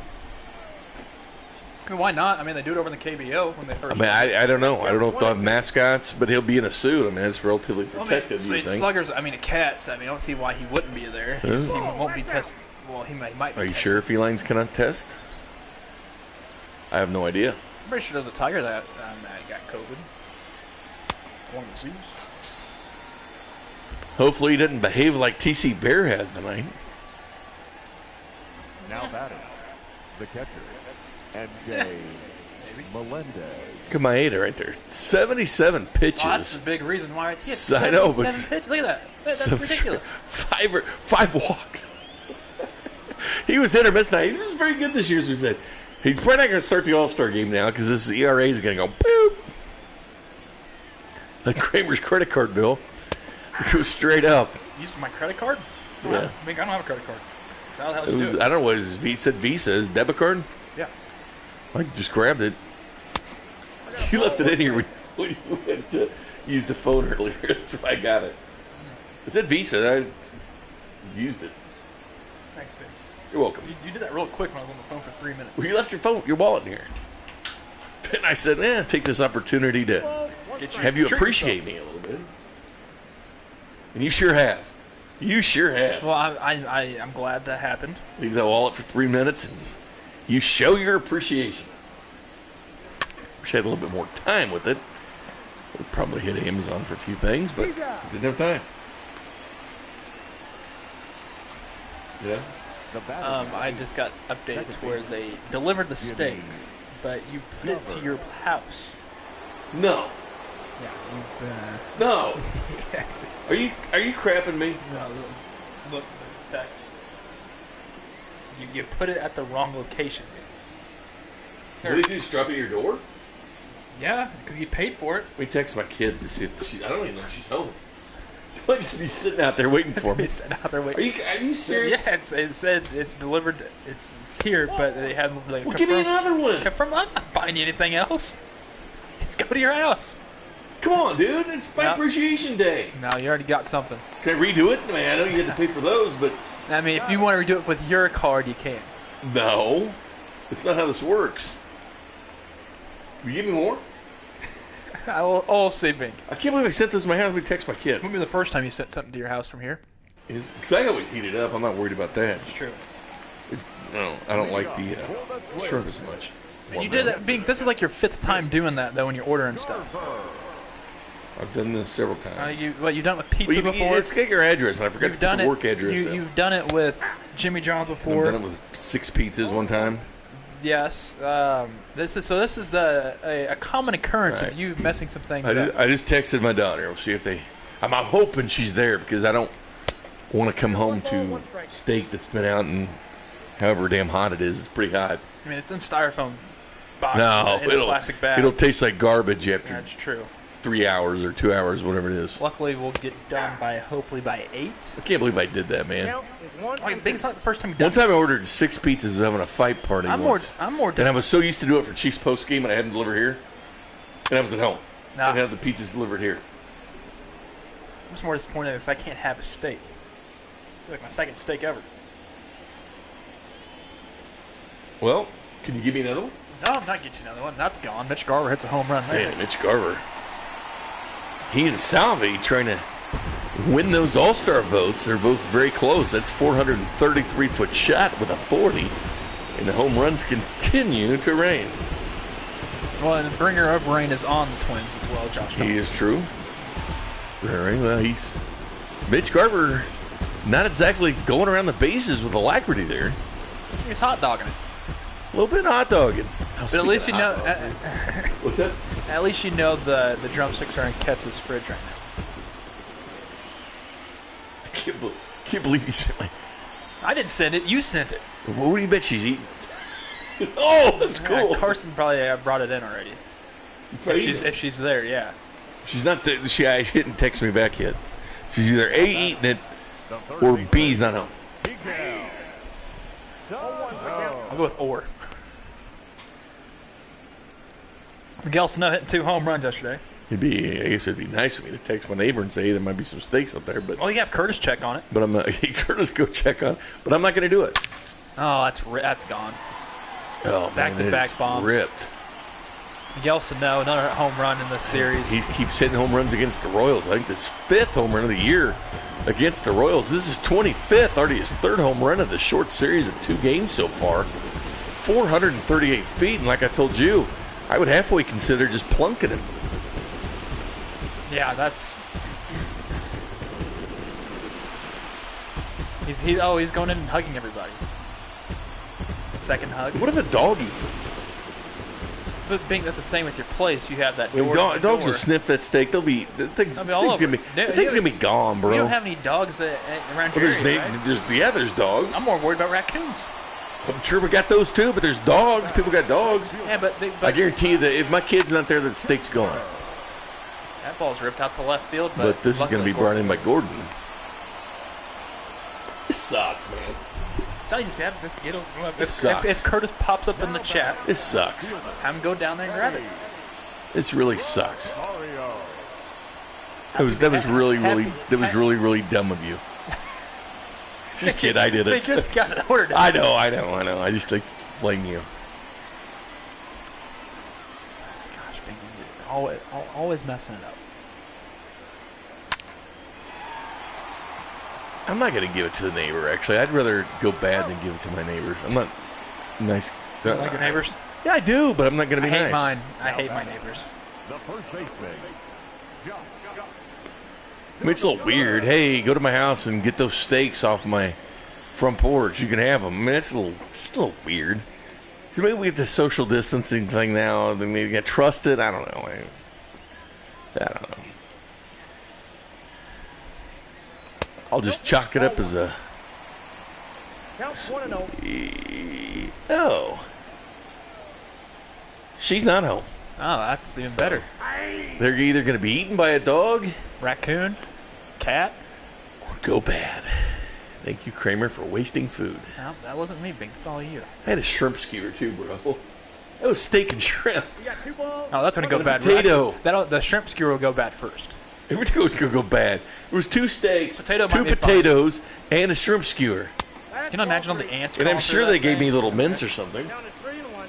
I mean, why not? I mean, they do it over in the KBO when they I first. mean, I don't know. I don't know if they'll have mascots, but he'll be in a suit. I mean, it's relatively protected. I mean, you think? Sluggers. I mean, a Cats. I mean, I don't see why he wouldn't be there. He won't be tested. Well, he might be. Are you tested. sure felines cannot test? I have no idea. I'm pretty sure there was a tiger that got COVID. One of the zoos. Hopefully he didn't behave like TC Bear has tonight. Now batting. The catcher. MJ Melendez. Look at Maeda right there. 77 pitches. Oh, that's the big reason why it's I know, but- 77 pitches. Look at that. That's So ridiculous. Five walks. He was hit or miss tonight. He was very good this year, as we said. He's probably not going to start the All-Star game now because this ERA is going to go boop. Like Kramer's credit card bill. It goes straight up. Using my credit card? Yeah. I don't have a credit card. How the hell It did you was, do I it? don't know what his Visa is. Debit card? Yeah. I just grabbed it. You left it in here when you went to use the phone earlier. That's why I got it. It said Visa. I used it. Thanks, man. You're welcome. You did that real quick when I was on the phone for 3 minutes. Well, you left your wallet in here. And I said, take this opportunity to Get you have you treat appreciate yourself. me a little bit. And you sure have. You sure have. Well, I'm glad that happened. Leave that wallet for 3 minutes and you show your appreciation. Wish I had a little bit more time with it. Would probably hit Amazon for a few things, but didn't have time. Yeah. The batter. I just got updates where they delivered the steaks, but you put it to your house. No. Yeah, you've. No. Yes. Are you crapping me? No, look, the text. You put it at the wrong location. Did they just drop it at your door? Yeah, because you paid for it. Let me text my kid to see if she. I don't even know if she's home. She might just be sitting out there waiting for me. They said out there waiting. Are you serious? Yeah, it said it's delivered. It's here, but they haven't like. Well, give me another one. Confirm. I'm not buying you anything else. Let's go to your house. Come on, dude. It's my No. appreciation day. No, you already got something. Can I redo it? I mean, I know you had to pay for those, but I mean, if you want to redo it with your card, you can. no. It's not how this works. Will you give me more? I'll say Bink. I can't believe I sent this to my house. Let me text my kid. Wouldn't be the first time you sent something to your house from here. Because I always heat it up. I'm not worried about that. It's true. No, I don't like the shrimp as much. You did that. This is like your 5th time doing that though when you're ordering stuff. I've done this several times. You've done it with pizza before. Let's get your address, and I forgot to put the work address. You've done it with Jimmy John's before. I've done it with 6 pizzas one time. Yes. This is a common occurrence of you messing some things up. I just texted my daughter. We'll see if they. I'm hoping she's there because I don't want to come home to steak that's been out and however damn hot it is. It's pretty hot. I mean, it's in styrofoam box. No, in a plastic bag. it'll taste like garbage after That's true. 3 hours or 2 hours, whatever it is. Luckily, we'll get done hopefully by 8. I can't believe I did that, man. It's not the first time you've done One time I ordered 6 pizzas. I was having a fight party I'm once. more. And I was so used to do it for Chiefs post game, and I had them deliver here. And I was at home. Nah. I'd have the pizzas delivered here. I'm just more disappointed is I can't have a steak. It's like my second steak ever. Well, can you give me another one? No, I'm not getting you another one. That's gone. Mitch Garver hits a home run there. Man, Mitch Garver. He and Salvi trying to win those All-Star votes. They're both very close. That's 433-foot shot with a 40. And the home runs continue to rain. Well, and the bringer of rain is on the Twins as well, Josh. He is true. Very well. Mitch Garver not exactly going around the bases with alacrity there. He's hot dogging it. A little bit hot dogging. But at least you know. What's that? At least you know the drumsticks are in Ketz's fridge right now. I can't believe you sent my. I didn't send it. You sent it. What do you bet she's eating? Oh, that's cool. Yeah, Carson probably brought it in already. If she's there, yeah. She's not. She didn't text me back yet. She's either A, eating it, or B's not home. I'll go with or. Miguel Sano hitting 2 home runs yesterday. I guess it'd be nice of me to text my neighbor and say, hey, there might be some steaks out there, but. Oh, you have Curtis check on it. But I'm not. Curtis, go check on. But I'm not going to do it. Oh, that's gone. Oh, back-to-back bombs. Ripped. Miguel Sano, another home run in this series. He keeps hitting home runs against the Royals. I think this 5th home run of the year against the Royals. This is 25th, already his 3rd home run of the short series of 2 games so far. 438 feet, and like I told you, I would halfway consider just plunking him. Yeah, that's. He's going in and hugging everybody. Second hug. What if a dog eats him? But Bing, that's the thing with your place. You have that When door. dogs will sniff that steak. The thing's gonna be gone, bro. You don't have any dogs around here. There's dogs. I'm more worried about raccoons. I'm sure we got those too, but there's dogs. People got dogs. Yeah, but I guarantee you that if my kid's not there, that steak's gone. That ball's ripped out to left field. But this is going to be brought in by Gordon. This sucks, man. Tell you just have this. If Curtis pops up in the chat, this sucks. Have him go down there and grab it. This really sucks. That was really dumb of you. Just kid, I did it. They just got it ordered. I know. I just like to blame you. Gosh, Bing, always messing it up. I'm not going to give it to the neighbor, actually. I'd rather go bad than give it to my neighbors. I'm not nice. You like your neighbors? Yeah, I do, but I'm not going to be nice. I hate mine. I hate my neighbors. The first baseman. I mean, it's a little weird. Hey, go to my house and get those steaks off my front porch. You can have them. I mean, it's a little weird. So maybe we get the social distancing thing now. Then maybe get trusted. I don't know. I don't know. I'll just chalk it up as a. Count 1-0. Oh. She's not home. Oh, that's even better. They're either going to be eaten by a dog, raccoon, cat, or go bad. Thank you, Kramer, for wasting food. No, that wasn't me, Bing. That's all you. I had a shrimp skewer too, bro. That was steak and shrimp. We got 2 balls. Oh, that's going to go bad. Potato. The shrimp skewer will go bad first. Everything was going to go bad. There was 2 steaks, Potato 2 might be potatoes, and a shrimp skewer. Can you imagine all the ants? And I'm sure they gave me little mints or something. Down to 3-1.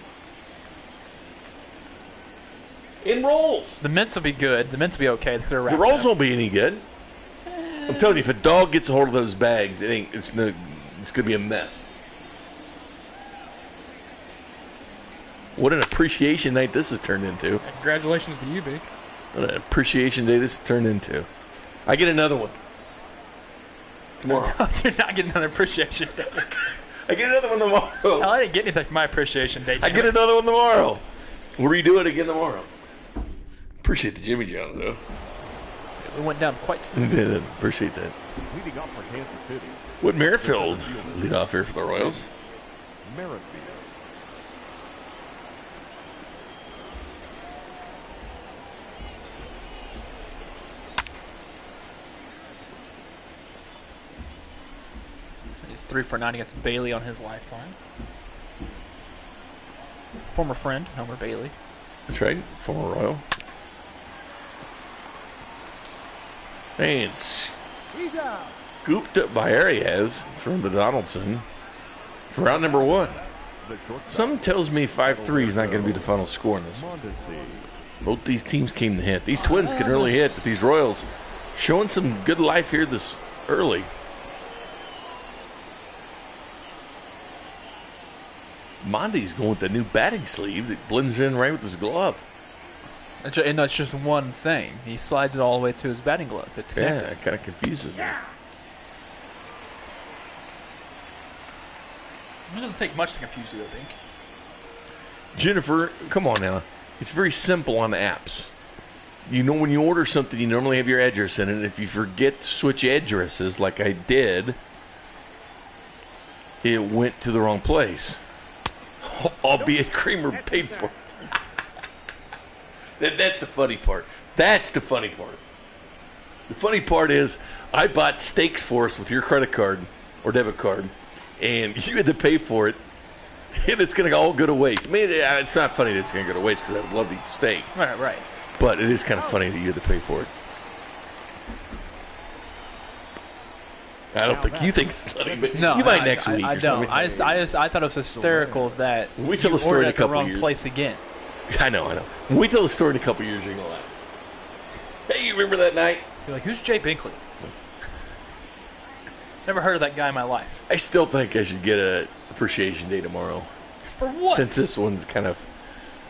In rolls. The mints will be good. The mints will be okay. The rolls won't be any good. I'm telling you, if a dog gets a hold of those bags, it's going to be a mess. What an appreciation night this has turned into. Congratulations to you, Big. What an appreciation day this has turned into. I get another one. Tomorrow. You're not getting another appreciation day. I get another one tomorrow. Hell, I didn't get anything for my appreciation day. I get another one tomorrow. We'll redo it again tomorrow. Appreciate the Jimmy Johns, though. We went down quite smooth. Yeah, appreciate that. Leading off for Kansas City. Would Merrifield lead off here for the Royals? Merrifield. He's 3 for 9 against Bailey on his lifetime. Former friend, Homer Bailey. That's right, former Royal. And He's out. scooped up by Arias, thrown to Donaldson for round number 1. The shortstop. Something tells me 5-3 is not going to be the final score in this one. Mondesi. Both these teams came to hit. These Twins can really hit, but these Royals showing some good life here this early. Monty's going with the new batting sleeve that blends in right with his glove. And that's just one thing. He slides it all the way to his batting glove. It's Yeah, connected. it kind of confuses me. It doesn't take much to confuse you, I think. Jennifer, come on now. It's very simple on the apps. You know, when you order something, you normally have your address in it. If you forget to switch addresses, like I did, it went to the wrong place. Albeit Creamer paid for it. That's the funny part. That's the funny part. The funny part is I bought steaks for us with your credit card or debit card, and you had to pay for it, and it's going to all go to waste. I mean, it's not funny that it's going to go to waste because I'd love to eat steak, Right. but it is kind of funny that you had to pay for it. I don't think you think it's funny, but No, you might I- next week. I or don't. something. I thought it was hysterical that We tell you the story ordered in a at the couple wrong years. place again. I know. When we tell the story in a couple years, you're going to laugh. Hey, you remember that night? You're like, who's Jay Binkley? Never heard of that guy in my life. I still think I should get a appreciation day tomorrow, For what? since this one's kind of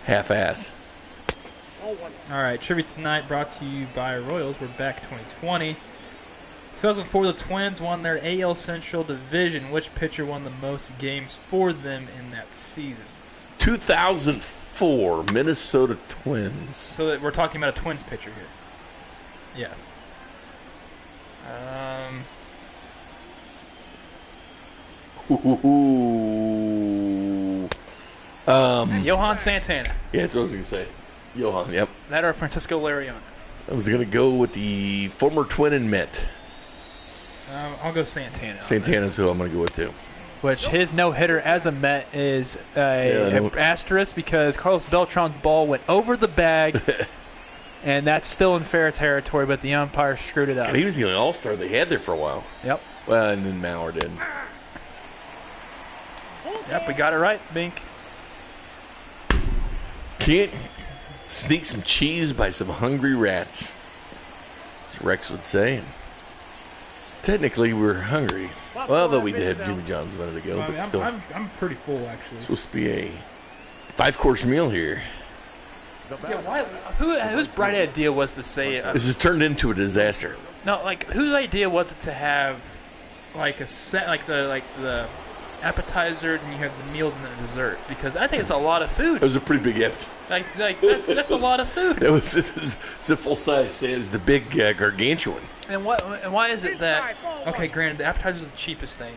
half-ass. Oh, one. All right, tribute tonight brought to you by Royals. We're back 2020. 2004, the Twins won their AL Central Division. Which pitcher won the most games for them in that season? 2004 Minnesota Twins. So that we're talking about a Twins pitcher here. Yes. Ooh. Johan Santana. Yeah, that's what I was going to say. Johan, yep. That or Francisco Lariano. I was going to go with the former Twin and Met. I'll go Santana. on Santana's who I'm going to go with, too. Which his no-hitter as a Met is Yeah, I know. an asterisk because Carlos Beltran's ball went over the bag, and that's still in fair territory, but the umpire screwed it up. And he was the only all-star they had there for a while. Yep. Well, and then Mauer did. Yep, we got it right, Bink. Can't sneak some cheese by some hungry rats, as Rex would say. Technically, we're hungry. Well, though we did have Jimmy John's a minute ago, this. but still, I'm pretty full, actually. supposed to be a 5-course meal here. Yeah, why? Whose bright idea was to say? This has turned into a disaster. No, like whose idea was it to have like a set, like the appetizer, then you have the meal and the dessert? Because I think it's a lot of It food. was a pretty big gift. Like that's a lot of food. It's a full size. It was the big gargantuan. And why is it that? Okay, granted, the appetizer is the cheapest thing.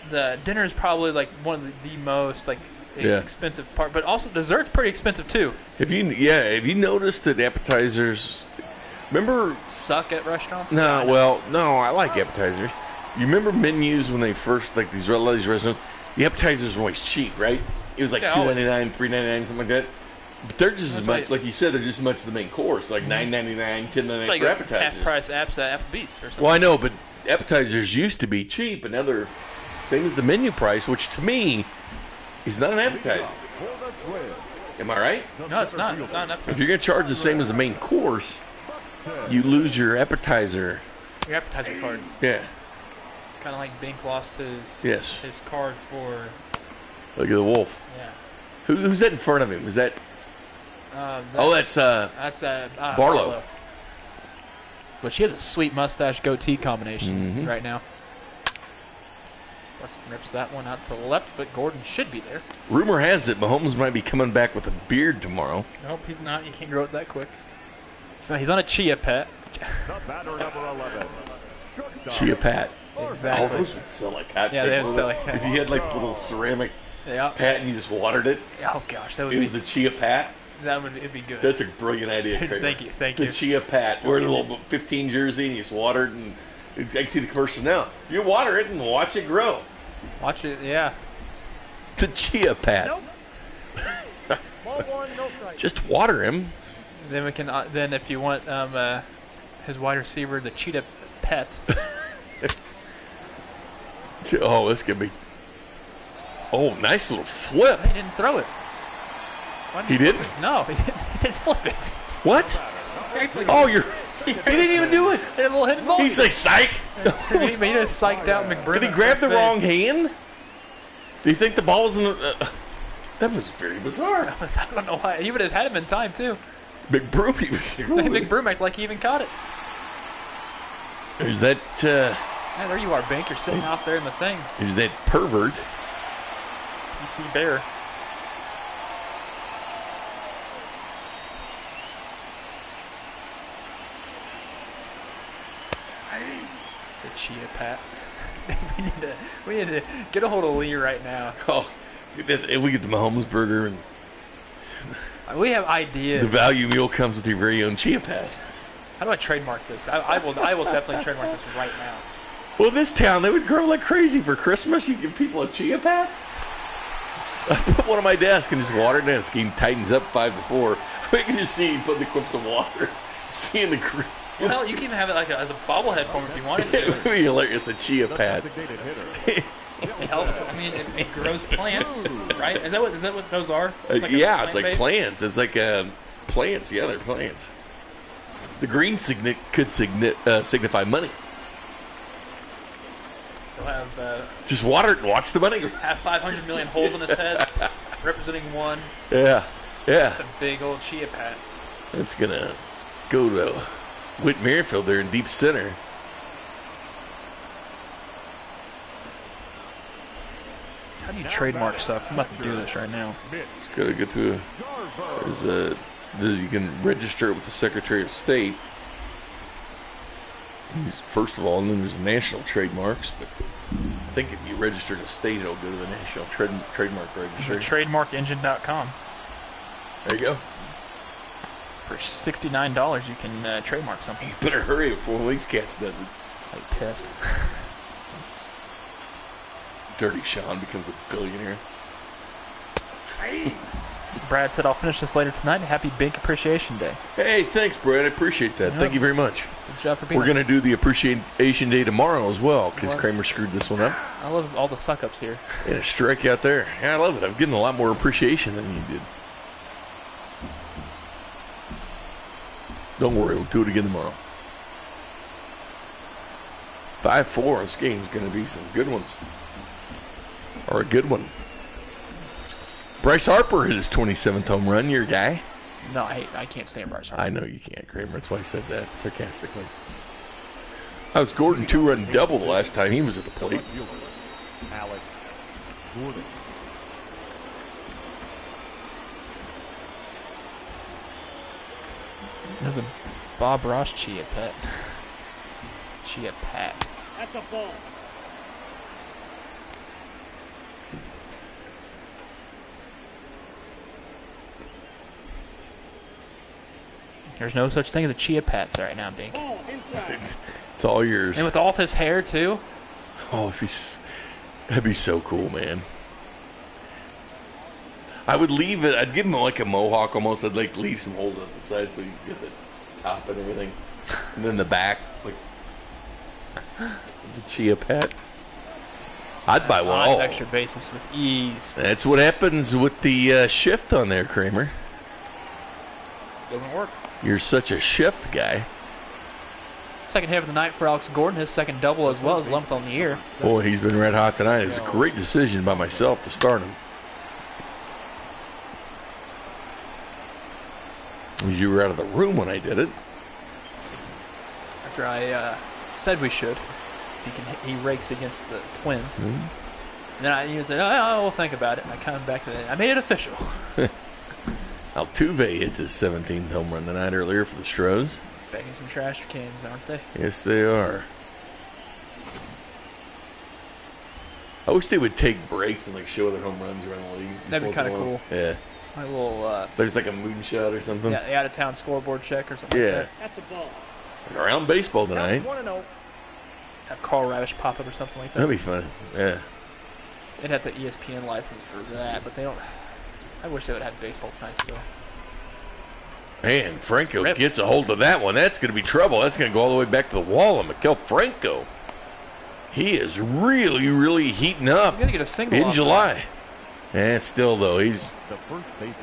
The dinner is probably like one of the most like Yeah. expensive part, but also dessert's pretty expensive too. Have you noticed that appetizers? Remember? Suck at restaurants. No, I like appetizers. You remember menus when they first like a lot of these restaurants? The appetizers were always cheap, right? It was like Yeah, always. $2.99, $3.99, something like that. But they're just as That's much, right. like you said, they're just as much as the main course, like $9.99, $10.99 like for half appetizers. price apps at Applebee's or something. Well, I know, but appetizers used to be cheap, and now they're same as the menu price, which to me is not an appetizer. For the Twins. Am I right? No, it's not. It's not an If appetizer. you're going to charge the same as the main course, you lose your appetizer. Your appetizer card. Yeah. Kind of like Bink lost his Yes. his card for Look at the wolf. yeah. Who's that in front of him? Is that? That's Barlow. But she has a sweet mustache goatee combination right now. Rips that one out to the left, but Gordon should be there. Rumor has it Mahomes might be coming back with a beard tomorrow. Nope, he's not. He can't grow it that quick. So he's on a chia pet. The batter, number 11. Chia Pat. Exactly. Oh, those would sell like hotcakes. Yeah, they would sell like If you had like a little ceramic Yeah. pat and you just watered it, Oh gosh, that would it be was a Chia Pat. it'd be good. That's a brilliant idea, Craig. Thank The you. Chia Pat. Wear a little 15 jersey and you just water it, and I can see the commercials now. You water it and watch it grow. Watch it, yeah. The Chia Pat. Ball one, no strike. Just water him. Then we can. Then if you want his wide receiver, the cheetah pet. Oh, this could be. Oh, nice little flip. He didn't throw it. Why He didn't? No, he didn't flip it. What? Oh, you're. He didn't even do it. He had a little hidden ball. He's like, psych. he just psyched out McBride. Did he grab the wrong hand? Do you think the ball was in the? That was very bizarre. I don't know why. He would have had him in time too. McBroom, he was. McBroom acted like he even caught it. There's that. Yeah, there you are, Bink. You're sitting out there in the thing. There's that pervert. PC Bear. The Chia Pat. we need to get a hold of Lee right now. Oh, if we get the Mahomes burger and We have ideas. the value meal comes with your very own Chia Pat. How do I trademark this? I will definitely trademark this right now. Well, this town, they would grow like crazy for Christmas. You give people a Chia Pat? I put one on my desk and just water it in. This game tightens up 5-4. We can just see you put the quips of water. Seeing the cream. Well, hell, you can even have it like as a bobblehead form if you wanted It to. would be hilarious, a Chia Pat. Designated hitter. It helps. I mean, it grows plants, right? Is that what those are? Yeah, it's like plant-based? plants. It's like plants. Yeah, they're plants. The green could signify money. He'll have Just water it and watch the money. have 500 million holes in his head, representing one. Yeah, yeah. It's a big old Chia Pat. It's gonna go to Whit Merrifield there in deep center. How do you trademark stuff? 'Cause I'm about to do this right now. It's gonna go to you can register it with the Secretary of State. First of all, and then there's the national trademarks. But I think if you register to state, it'll go to the national trademark registry. Trademarkengine.com. There you go. For $69, you can trademark something. You better hurry before one of these cats does it. Like pissed. Dirty Sean becomes a billionaire. Brad said, I'll finish this later tonight. Happy Bink Appreciation Day. Hey, thanks, Brad. I appreciate that. Thank you very much. Good job for being We're going to do the Appreciation Day tomorrow as well, because Kramer screwed this one up. I love all the suck-ups here. And a strike out there. Yeah, I love it. I'm getting a lot more appreciation than you did. Don't worry, we'll do it again tomorrow. 5-4. This game's going to be some good ones. Or a good one. Bryce Harper hit his 27th home run. Your guy? No, I can't stand Bryce Harper. I know you can't, Kramer. That's why I said that sarcastically. That was Gordon 2-run double the last time he was at the plate. Alec Gordon. There's a Bob Ross Chia Pet. Chia Pat. That's a ball. There's no such thing as a Chia Pats right now, Bink. Ball inside. It's all yours. And with all of his hair, too. Oh, that'd be so cool, man. I would leave it. I'd give him like a mohawk almost. I'd like leave some holes at the side so you can get the top and everything, and then the back, like the Chia Pet. I'd buy one. On Oh, extra basis with ease. that's what happens with the shift on there, Kramer. Doesn't work. You're such a shift guy. Second hit of the night for Alex Gordon. His second double as well as 11th on the year. Boy, he's been red hot tonight. It's a great decision by myself to start him. You were out of the room when I did it. After I said we should. 'Cause he rakes against the Twins. Mm-hmm. And then he said, oh, we'll think about it. And I come back to that. I made it official. Altuve hits his 17th home run the night earlier for the Stros. Banging some trash cans, aren't they? Yes, they are. I wish they would take breaks and like show their home runs around the league. That'd be kind of cool. Yeah. My little, There's like a moonshot or something. the out-of-town scoreboard check or something Yeah. like that. At the ball. Around baseball tonight. 1-0. Have Carl Ravish pop up or something like that. That'd be fun. Yeah. They'd have the ESPN license for that, but they don't. I wish they would have had baseball tonight still. Man, Franco Ripped. gets a hold of that one. That's going to be trouble. That's going to go all the way back to the wall. And Maikel Franco, he is really, really heating up He's gonna get a single in off July. And still, though, he's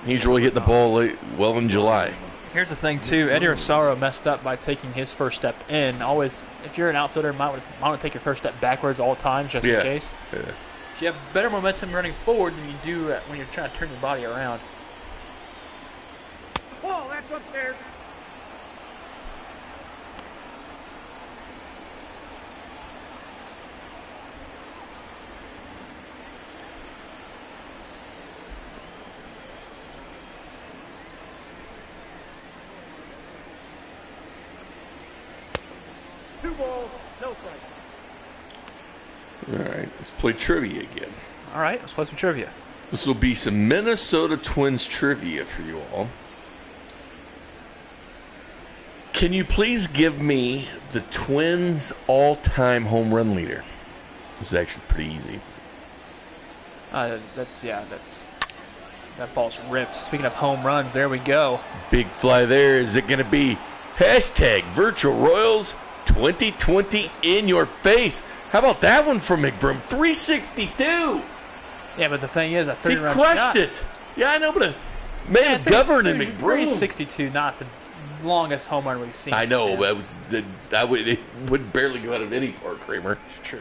really hitting the ball well in July. Here's the thing, too. Eddie Rosario messed up by taking his first step in. Always, if you're an outfielder, might want to take your first step backwards all times just in case. Yeah. So you have better momentum running forward than you do when you're trying to turn your body around. Ball, that's up there. Two balls, no strike. All right, let's play trivia again. All right, let's play some trivia. This will be some Minnesota Twins trivia for you all. Can you please give me the Twins' all-time home run leader? This is actually pretty easy. That ball's ripped. Speaking of home runs, there we go. Big fly there. Is it going to be hashtag Virtual Royals 2020 in your face? How about that one from McBroom? 362. Yeah, but the thing is, that He 30-run crushed shot. it. Yeah, I know, but man, govern and McBroom. 362, not the longest home run we've seen. I know, man. but it would barely go out of any park, Kramer. It's true.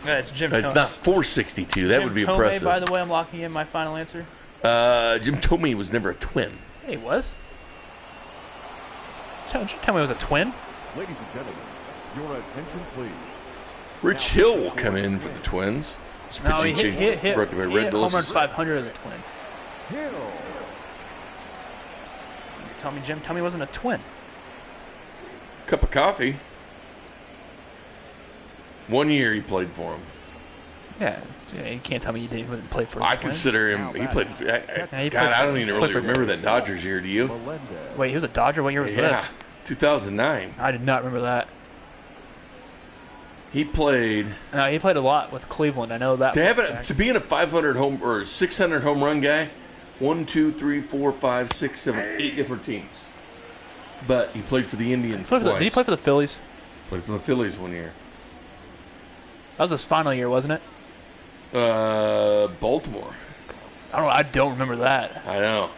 Yeah, it's Jim. It's Thome. not 462. That Jim would be Thome, impressive. By the way, I'm locking in my final answer. Jim Thome was never a twin. Yeah, he was. Tell me he was a twin. Ladies and gentlemen, your attention please. Rich Hill will come in for the Twins. No, he hit brought to by he Red hit home run Delicious. 500 of the twin. Hill. You tell me Jim Thome wasn't a twin. Cup of coffee. 1 year he played for him. Yeah, you can't tell me you didn't play for. I the Twins. consider him. He played. he God, played I don't for- even played really for- remember that Dodgers year. Do you? Melendez. Wait, he was a Dodger. What year was Yeah, this? 2009. I did not remember that. He played No, he played a lot with Cleveland. I know that. to have for a it fact. to being a 500 home or 600 home run guy. 1, 2, 3, 4, 5, 6, 7, 8 different teams. But he played for the Indians Did twice. he play for the Phillies? Played for the Phillies 1 year. That was his final year, wasn't it? Baltimore. I don't know. I don't remember that. I know.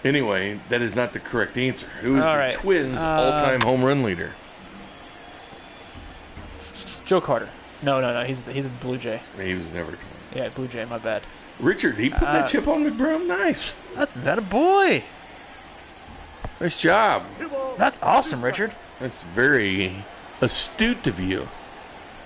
Anyway, that is not the correct answer. Who is All the right. Twins' all-time home run leader? Joe Carter. No. He's a Blue Jay. He was never a Twin. Yeah, Blue Jay. My bad. Richard, he put that chip on McBroom. Nice. That's that a boy. Nice job. That's awesome, Richard. That's very astute of you.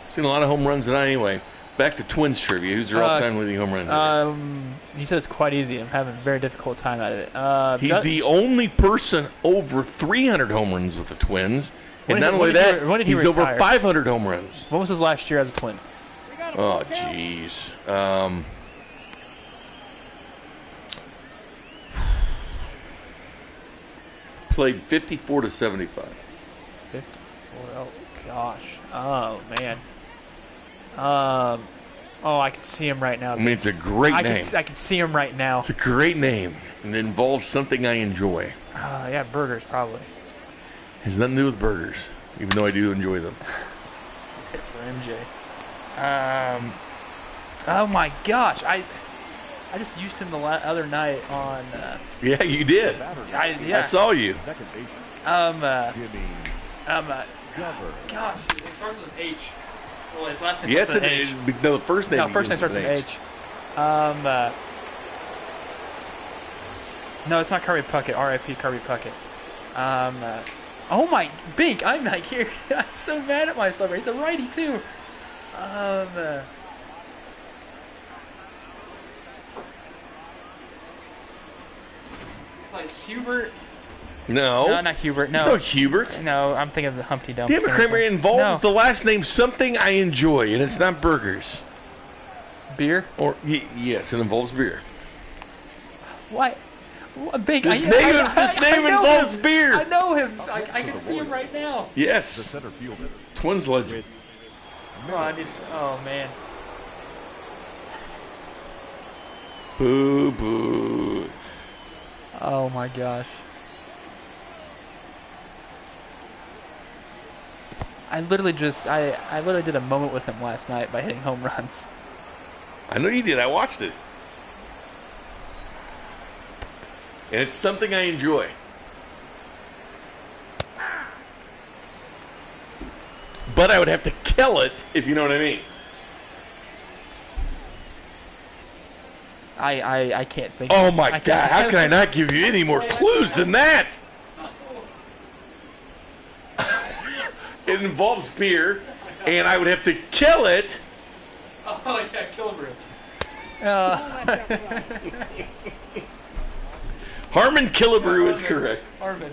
Seen a lot of home runs tonight anyway. Back to Twins trivia. Who's their all-time leading home run leader? You said it's quite easy. I'm having a very difficult time at it. He's the only person over 300 home runs with the Twins. When And did not he- only when did that, he- when did he he's over retire? 500 home runs. What was his last year as a Twin? Oh, jeez. Played 54 to 75. 54. Oh gosh. Oh man. Oh, I can see him right now. I mean, it's a great name. I can see him right now. It's a great name, and it involves something I enjoy. Yeah, burgers probably. Has nothing to do with burgers, even though I do enjoy them. Hit for MJ. Oh my gosh. I just used him the other night on. Yeah, you did. Yeah. I saw you. Second baseman, Jimmy Glover. Gosh, it starts with an H. Well, his last name Yes, starts it with an is. H. No, the first name. No, first name starts with an H. No, it's not Kirby Puckett. R.I.P. Kirby Puckett. Oh my, Bink! I'm like here. I'm so mad at myself. He's a righty too. It's like Hubert. No. No, not Hubert. No. No Hubert. No, I'm thinking of the Humpty Dumpty. Damn it, Kramer, it involves No. the last name something I enjoy, and it's not burgers. Beer. Or yes, it involves beer. What? Bink. This name know involves him. beer. I know him. I can see him right now. The Yes. center fielder. Twins legend. Oh, I need. Oh man. Boo boo. Oh my gosh. I literally did a moment with him last night by hitting home runs. I know you did. I watched it. And it's something I enjoy. But I would have to kill it, if you know what I mean. I can't think. Oh my I God! can't- How can I not give you any more clues than that? It involves beer, and I would have to kill it. Oh yeah, Killebrew. Harmon Killebrew is correct. Harmon.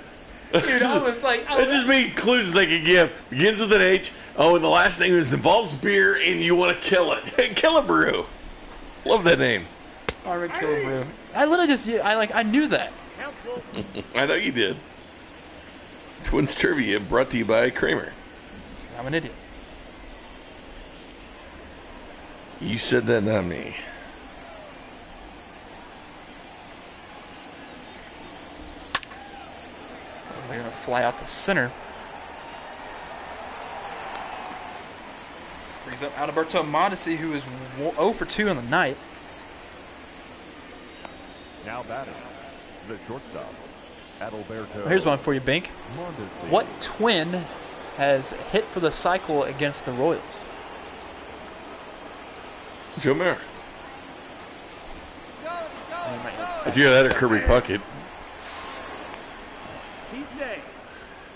Dude, I was like, That just made clues I could give. Begins with an H. Oh, and the last name involves beer, and you want to kill it. Killebrew. Love that name. Harmon Killebrew. I literally I knew that. I know you did. Twins Trivia brought to you by Kramer. I'm an idiot. You said that, not me. They're gonna fly out to center. Brings up Adalberto Mondesi, who is 0 for 2 on the night. Now batting. The shortstop. Adalberto. Here's one for you, Bink. Mondesi. What twin has hit for the cycle against the Royals? Joe Mayer. It's either that or Kirby Puckett.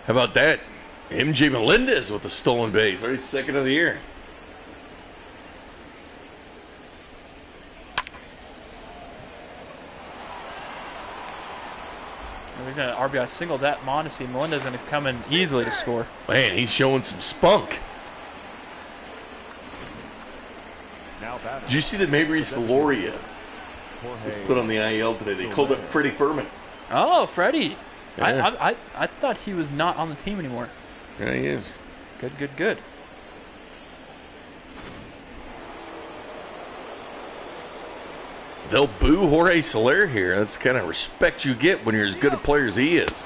How about that? MJ Melendez with the stolen base. Already second of the year. He's going to RBI single that Mondesi. Melendez going to come in easily to score. Man, he's showing some spunk. Now batting. Did you see that Mabrys Valoria was Jorge. put on the IL today? They called up Freddie Furman. Oh, Freddie. Yeah. I thought he was not on the team anymore. Yeah, he is. Good. They'll boo Jorge Soler here. That's the kind of respect you get when you're as good a player as he is.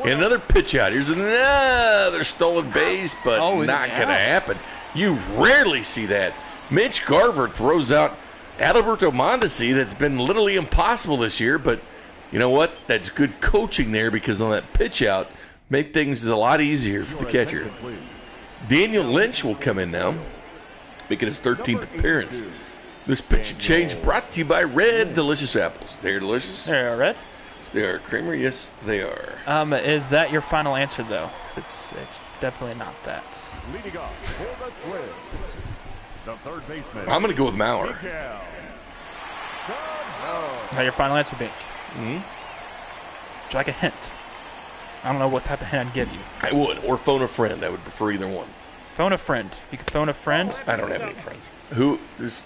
And another pitch out. Here's another stolen base, but Oh, is not it going to out? happen. You rarely see that. Mitch Garver throws out Adalberto Mondesi. That's been literally impossible this year, but you know what? That's good coaching there because on that pitch out, make things a lot easier for the catcher. Attention, please. Daniel Lynch will come in now, making his 13th appearance. This pitch change brought to you by Red Delicious Apples. They're delicious. There, Red. They are Kramer. Yes, they are. Is that your final answer, though? 'Cause it's definitely not that. Leading off for the Twins. The third baseman. I'm going to go with Mauer. Miguel. Is that your final answer, Bink? Mhm. Would you like a hint? I don't know what type of hint I'd give you. I would, or phone a friend. I would prefer either one. Phone a friend. You could phone a friend. I don't have any friends. Who? There's.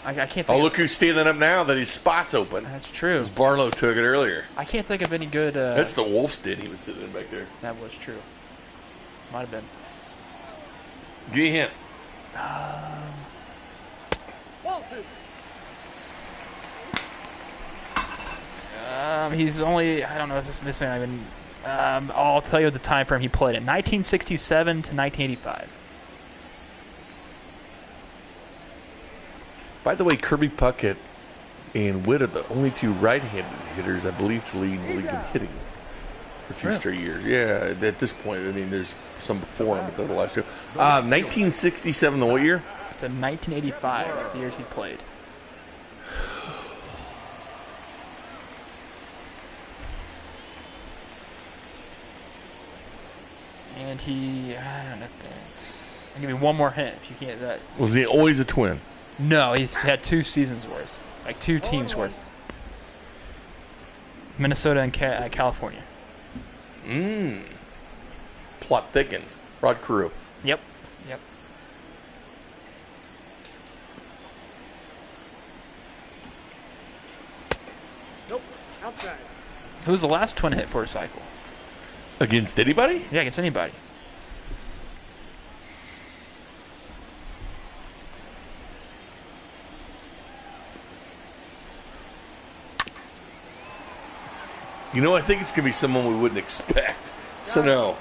I can't think. Oh, of, look who's standing up now that his spot's open. That's true. Barlow took it earlier. I can't think of any good. That's the Wolf's den he was sitting in back there. That was true. Might have been. Give me a hint. He's only. I don't know if this man even. I'll tell you the time frame he played in. 1967 to 1985. By the way, Kirby Puckett and Witt are the only two right-handed hitters, I believe, to lead the league in hitting for two straight years. Yeah, at this point, I mean, there's some before him, but they're the last two. 1967, the what year? To 1985, the years he played. And I don't know if that's... I'll give you one more hint if you can't that. Was he always a Twin? No, he's had 2 seasons worth. Like 2 teams worth. Minnesota and California. Plot thickens. Rod Carew. Yep. Nope. Outside. Who was the last Twin hit for a cycle? Against anybody? Yeah, against anybody. You know, I think it's going to be someone we wouldn't expect. Sano.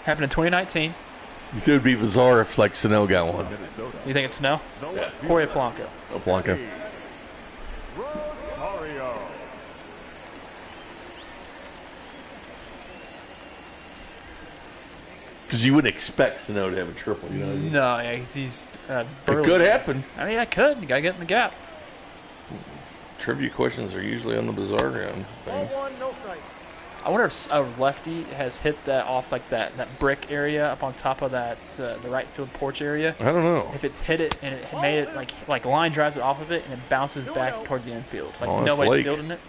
Happened in 2019. You think it would be bizarre if, like, Sano got one. Minnesota. Do you think it's Snow? No Yeah. Corey Polanco. Oh, Blanca. Rosario. Because you wouldn't expect Sano to have a triple, you know? No, yeah, he's It burly. could happen. I mean, I could. You gotta get in the gap. Trivia questions are usually on the bizarre round. Ball Thing. 1, no strike. I wonder if a lefty has hit that off like that brick area up on top of that the right field porch area. I don't know. If it's hit it and it made it like line drives it off of it and it bounces back towards the infield, like Oh, that's nobody's Lake. fielding it.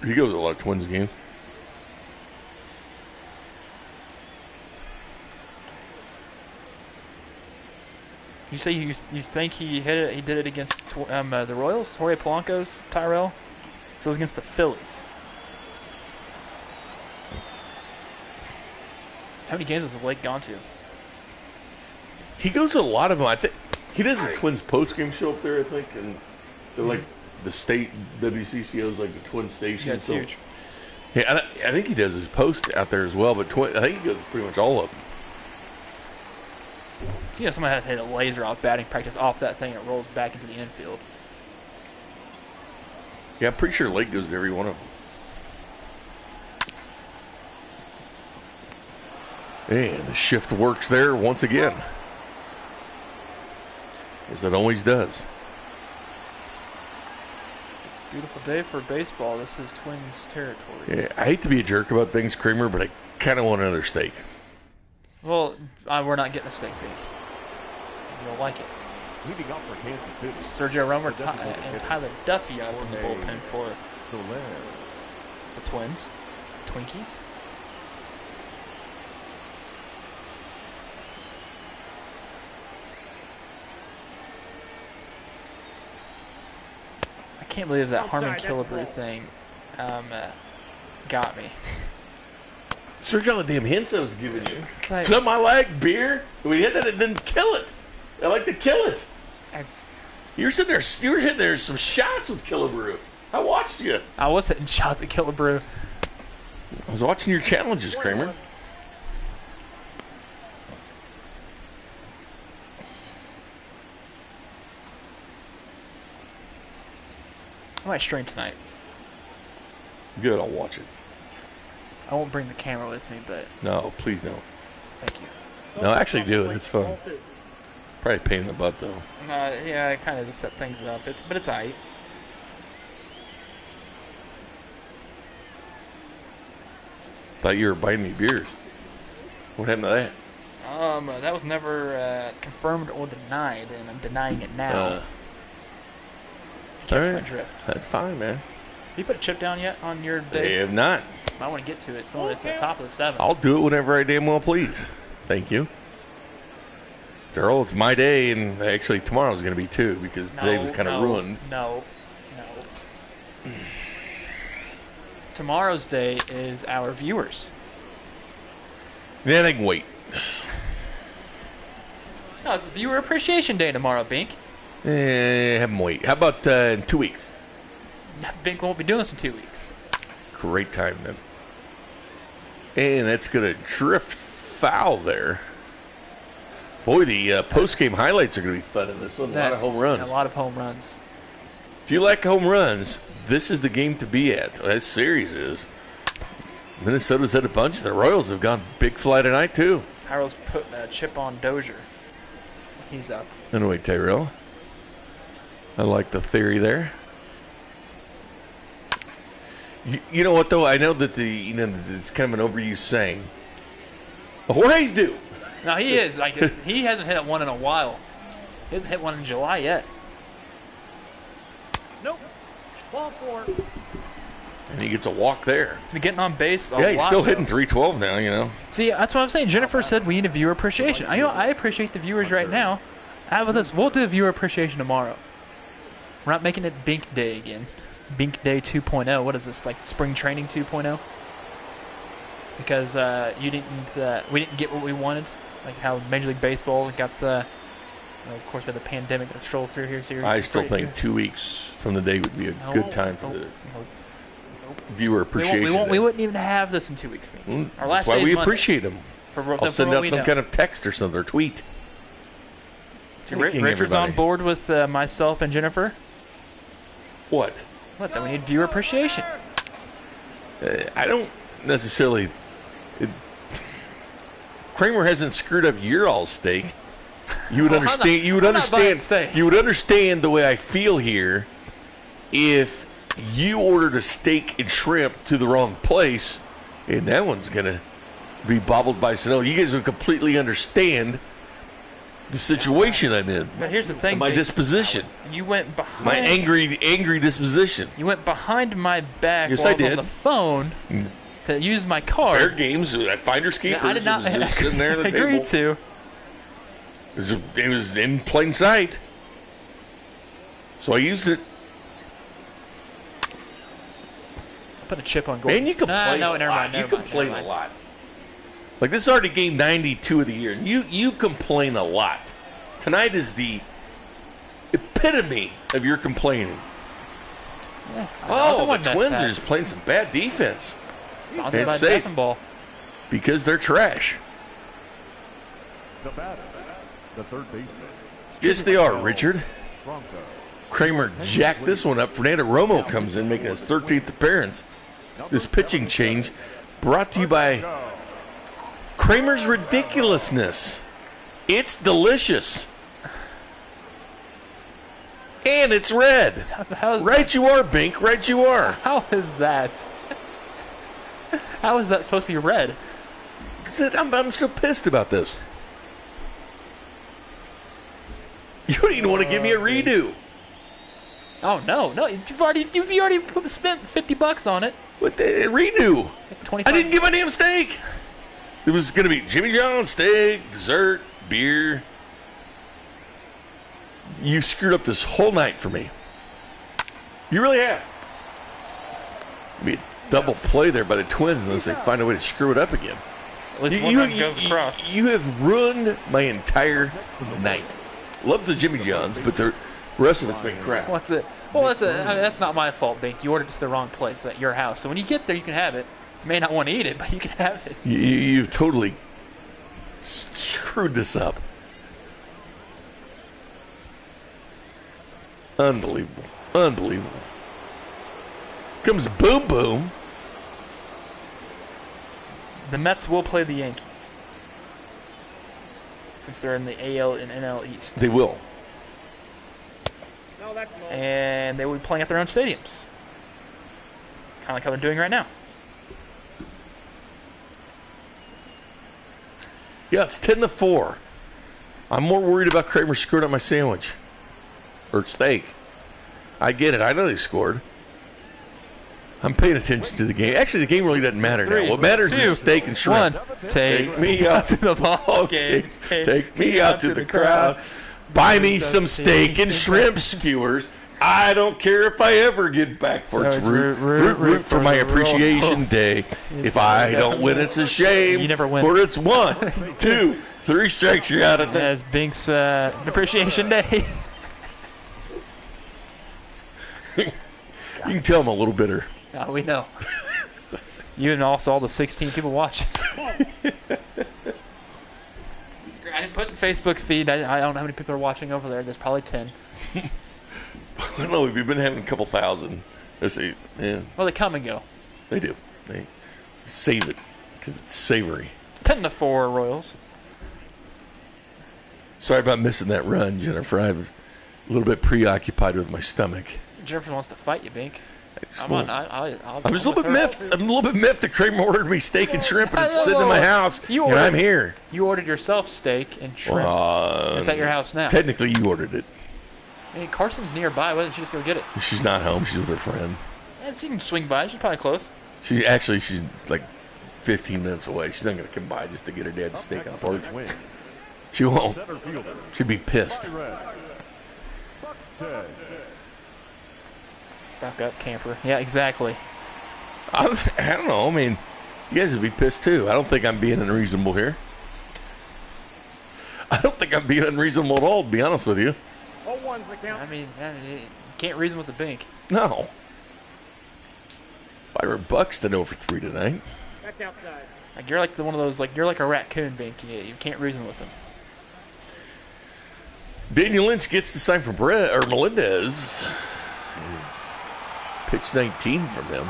He goes to a lot of Twins games. You say you think he hit it? He did it against the Royals, Jorge Polanco's Tyrell. So it was against the Phillies. How many games has Lake gone to? He goes to a lot of them. I think he does a Twins post-game show up there, I think, and they're like the state WCCO's like the Twin station. Yeah, it's so- huge. Yeah, I think he does his post out there as well, but I think he goes to pretty much all of them. You know, somebody had hit a laser off batting practice off that thing and it rolls back into the infield. Yeah, I'm pretty sure Lake goes to every one of them. And the shift works there once again. As it always does. It's a beautiful day for baseball. This is Twins territory. Yeah, I hate to be a jerk about things, Kramer, but I kind of want another steak. Well, we're not getting a steak bake. You don't like it. Leading off for Kansas City. Sergio Romo and Tyler Duffy out in the bullpen for Soler. the Twins. The Twinkies. I can't believe that Harmon Outside, that's Killebrew ball. thing got me. Search all the damn hints I was giving you. It's like- Something I like, beer. We hit that and then kill it. I like to kill it. You were sitting there, you were hitting there some shots with Killebrew. I watched you. I was hitting shots at Killebrew. I was watching your challenges, Kramer. I might stream tonight. Good, I'll watch it. I won't bring the camera with me, but No, please don't. thank you. No, actually do it. It's fun. Ball 2. Probably a pain in the butt, though. Yeah, I kind of just set things up. But it's alright. Thought you were buying me beers. What happened to that? That was never confirmed or denied, and I'm denying it now. All Catch my right. drift. That's fine, man. You put a chip down yet on your They day? have not. I want to get to it. It's only at the top of the 7th. I'll do it whenever I damn well please. Thank you. Daryl, it's my day, and actually tomorrow's going to be too, because today was kind of ruined. No. Tomorrow's day is our viewers. Yeah, they can wait. No, it's the Viewer Appreciation Day tomorrow, Bink. Have them wait. How about in 2 weeks? Bink won't be doing this in 2 weeks. Great time then. And that's going to drift foul there. Boy, the post-game highlights are going to be fun in this one. A lot of home runs. A lot of home runs. If you like home runs, this is the game to be at. That series is. Minnesota's had a bunch. The Royals have gone big fly tonight, too. Tyrell's putting a chip on Dozier. He's up. Anyway, Tyrell. I like the theory there. You know what though? I know that it's kind of an overused saying. Jorge's due. No, he is. Like he hasn't hit one in a while. He hasn't hit one in July yet. Nope. Ball 4. And he gets a walk there. He's been getting on base. Yeah, he's lot, still though. hitting 312 now. You know. See, that's what I'm saying. Jennifer said we need a viewer appreciation. I appreciate the viewers right now. How about this? We'll do a viewer appreciation tomorrow. We're not making it Bink Day again. Bink Day 2.0. What is this? Like spring training 2.0? Because we didn't get what we wanted. Like how Major League Baseball got the. Of course, we had the pandemic that strolled through here. So I still think 2 weeks from the day would be a good time for the viewer appreciation. We wouldn't even have this in 2 weeks. Our last That's why day we is Monday. appreciate them. I'll send out some kind of text or something or tweet. Richard's on board with myself and Jennifer. What? What? That we need viewer appreciation. I don't necessarily. Kramer hasn't screwed up your all steak. You would understand. You would understand. You would understand the way I feel here if you ordered a steak and shrimp to the wrong place, and that one's gonna be bobbled by snow. You guys would completely understand the situation I'm in. But here's the thing. My disposition. You went behind. My angry disposition. You went behind my back. Yes, while I did. On the phone to use my card. Fair games at Finders Keepers. I did not. It was just sitting there on the agree table. to. It was in plain sight. So I used it. Put a chip on goal. Man, you complain never mind. You complain a lot. Like, this is already game 92 of the year. You complain a lot. Tonight is the epitome of your complaining. Yeah, the Twins are just playing some bad defense. Sponsored And by safe. Ball. Because they're trash. The batter, the third baseman. Yes, they are, Richard. Bronco. Kramer jacked this one up. Fernando Romo comes in, making his 13th appearance. This pitching change brought to you by Kramer's Ridiculousness. It's delicious. And it's red. Right you are, Bink. Right you are. How is that? How is that supposed to be red? I'm still pissed about this. You don't even want to give me a redo. Oh no! You've already spent $50 on it. What the redo? 25. I didn't get my damn steak. It was going to be Jimmy John's steak, dessert, beer. You screwed up this whole night for me. You really have. It's going to be a double play there by the Twins unless they find a way to screw it up again. At least one time goes across. You have ruined my entire night. Love the Jimmy John's, but the rest of it's been crap. What's it? Well, that's not my fault, Bink. You ordered it to the wrong place at your house. So when you get there, you can have it. You may not want to eat it, but you can have it. You've totally screwed this up. Unbelievable. Unbelievable. Comes Boom Boom. The Mets will play the Yankees since they're in the AL and NL East. They will. No, that's low. And they will be playing at their own stadiums. Kind of like how they're doing right now. Yeah, it's 10-4. I'm more worried about Kramer screwing up my sandwich. Or steak. I get it. I know they scored. I'm paying attention to the game. Actually, the game really doesn't matter now. What matters is steak and shrimp. Take me out to the ball game. Take me out to the crowd. Buy me some steak and shrimp skewers. I don't care if I ever get back for it's root for my appreciation day. If I don't win, it's a shame. You never win. For it's 1, 2, 3 strikes, you're out of there. As Bink's appreciation day. You can tell I'm a little bitter. Oh, we know. You and also all the 16 people watching. I didn't put in the Facebook feed. I don't know how many people are watching over there. There's probably 10. I don't know. We've been having a couple thousand. Let's see. Yeah, Well, they come and go. they do. They save it because it's savory. 10-4 Royals. Sorry about missing that run, Jennifer. I was a little bit preoccupied with my stomach. Jennifer wants to fight you, Bink. I'm on. I'm just a little bit miffed. I'm a little bit miffed that Kramer ordered me steak and shrimp and it's sitting in my house, and I'm here. You ordered yourself steak and shrimp. It's at your house now. Technically, you ordered it. Hey, Carson's nearby. Why didn't she just go get it? She's not home. She's with her friend. Yeah, she can swing by. She's probably close. She's like 15 minutes away. She's not going to come by just to get her dad's steak on the porch. She won't. She'd be pissed. Back up, camper. Yeah, exactly. I don't know. I mean, you guys would be pissed too. I don't think I'm being unreasonable here. I don't think I'm being unreasonable at all, to be honest with you. I mean, you can't reason with the bank. No. Byron Buxton over 3 tonight. Back outside. Like you're like one of those. Like you're like a raccoon, bank. You can't reason with them. Daniel Lynch gets the sign from Melendez. Pitch 19 from him.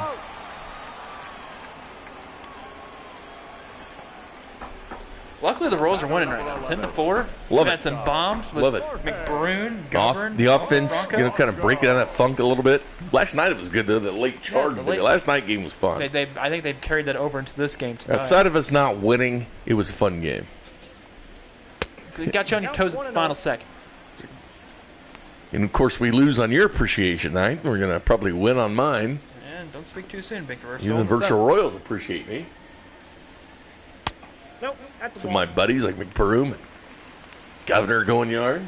Luckily, the Royals are winning right now. 10-4. Love We've had it. some bombs with Love it. McBroom, Govern. The offense, Bronco. kind of break it on that funk a little bit. Last night it was good, though. The late charge. the late- Last night game was fun. I think they've carried that over into this game tonight. Outside of us not winning, it was a fun game. It got you on your toes at the final second. And, of course, we lose on your appreciation night. We're going to probably win on mine. And don't speak too soon, Big Virtual. Even the Virtual Royals appreciate me. Nope, that's the Some of ball. my buddies like McBroom and Governor going yard.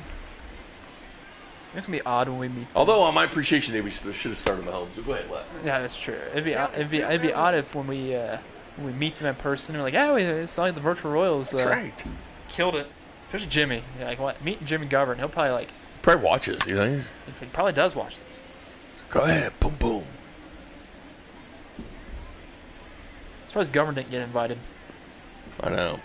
It's going to be odd when we meet. Although on my appreciation day, we should have started the home. So go ahead, let. Yeah, that's true. It'd be odd if when we meet them in person, we're like, yeah, it's like the Virtual Royals That's right. killed it. Especially Jimmy. Yeah, like what? Meeting Jimmy Govern, he'll probably like. Probably watches, you know. He probably does watch this. Go ahead, boom, boom. As far as Govern didn't get invited. I know.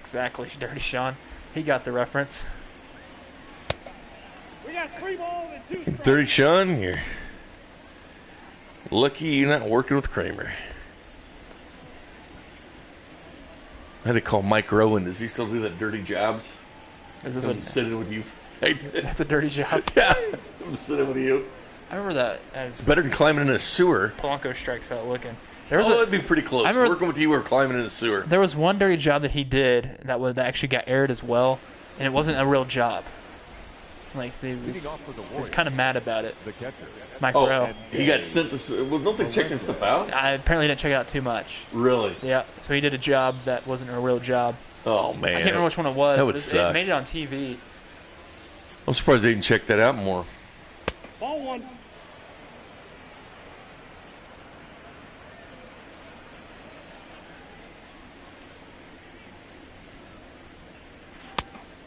Exactly, Dirty Sean. He got the reference. We got 3 balls and 2 strikes. Dirty Sean, you're lucky you're not working with Kramer. I had to call Mike Rowan. Does he still do that dirty jobs? Is this I'm sitting with you. Hey, that's a dirty job? yeah, I'm sitting with you. I remember that as It's better than climbing in a sewer. Polanco strikes out looking. That'd be pretty close. I remember- Working with you or climbing in a sewer. There was one dirty job that he did that actually got aired as well, and it wasn't a real job. Like he was kind of mad about it. The catcher. Mike Oh, Rowe. he got sent this. Well, don't they check this stuff out? I apparently didn't check it out too much. Really? Yeah, so he did a job that wasn't a real job. Oh man, I can't remember which one it was. That would but suck. It made it on TV. I'm surprised they didn't check that out more. Ball 1.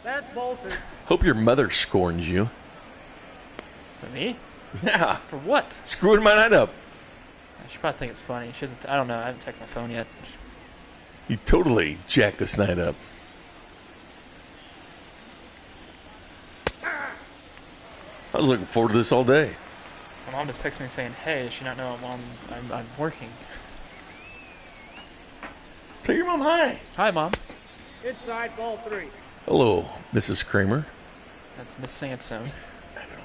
That's ball 2. Hope your mother scorns you. For me? Yeah, For what? screwing my night up. She probably think it's funny. She doesn't. I don't know. I haven't checked my phone yet. You totally jacked this night up. I was looking forward to this all day. My mom just texted me saying, "Hey, does she not know I'm working?" Tell your mom hi. Hi, Mom. Inside ball 3. Hello, Mrs. Kramer. That's Miss Sansone.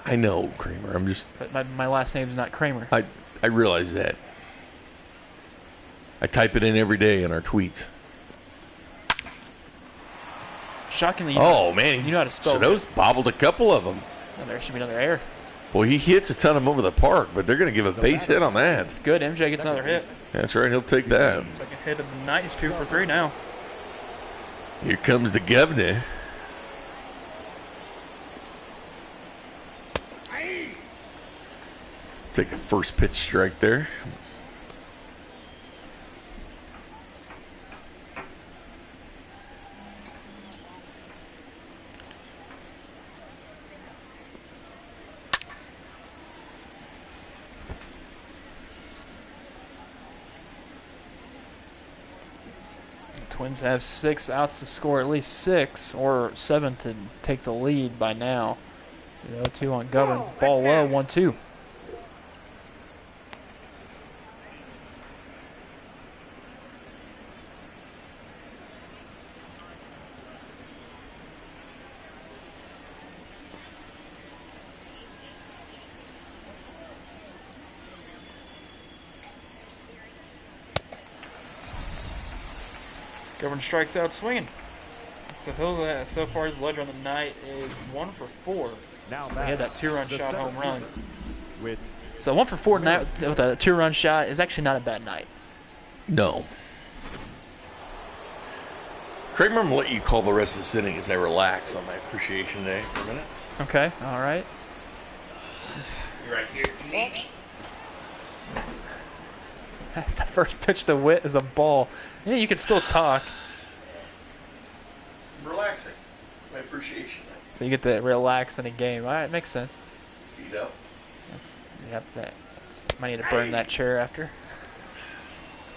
I know, Kramer. I'm just. But my last name is not Kramer. I realize that. I type it in every day in our tweets. Shockingly, Oh man, you know how to spell Sano's bobbled a couple of them. Oh, there should be another error. Boy, he hits a ton of them over the park, but they're going to give a base hit on that. It's good. MJ gets another hit. That's right, he'll take that. Second hit of the night. He's 2 for 3 now. Here comes the governor. Take a first pitch strike there. Twins have 6 outs to score at least 6 or 7 to take the lead by now. 0-2 on Govern's. Ball low, 1-2. Governor strikes out swinging. So he'll, so far his ledger on the night is 1 for 4. Now He had that 2-run shot home run. With So 1 for 4 tonight with a 2-run shot is actually not a bad night. No. Kramer, I'm going to let you call the rest of the inning as I relax on my appreciation day for a minute. Okay, all right. You're right here. The first pitch to Witt is a ball. Yeah, you can still talk. I'm relaxing. It's my appreciation day. So you get to relax in a game. All right, makes sense. Feet up. Yep, might need to burn that chair after.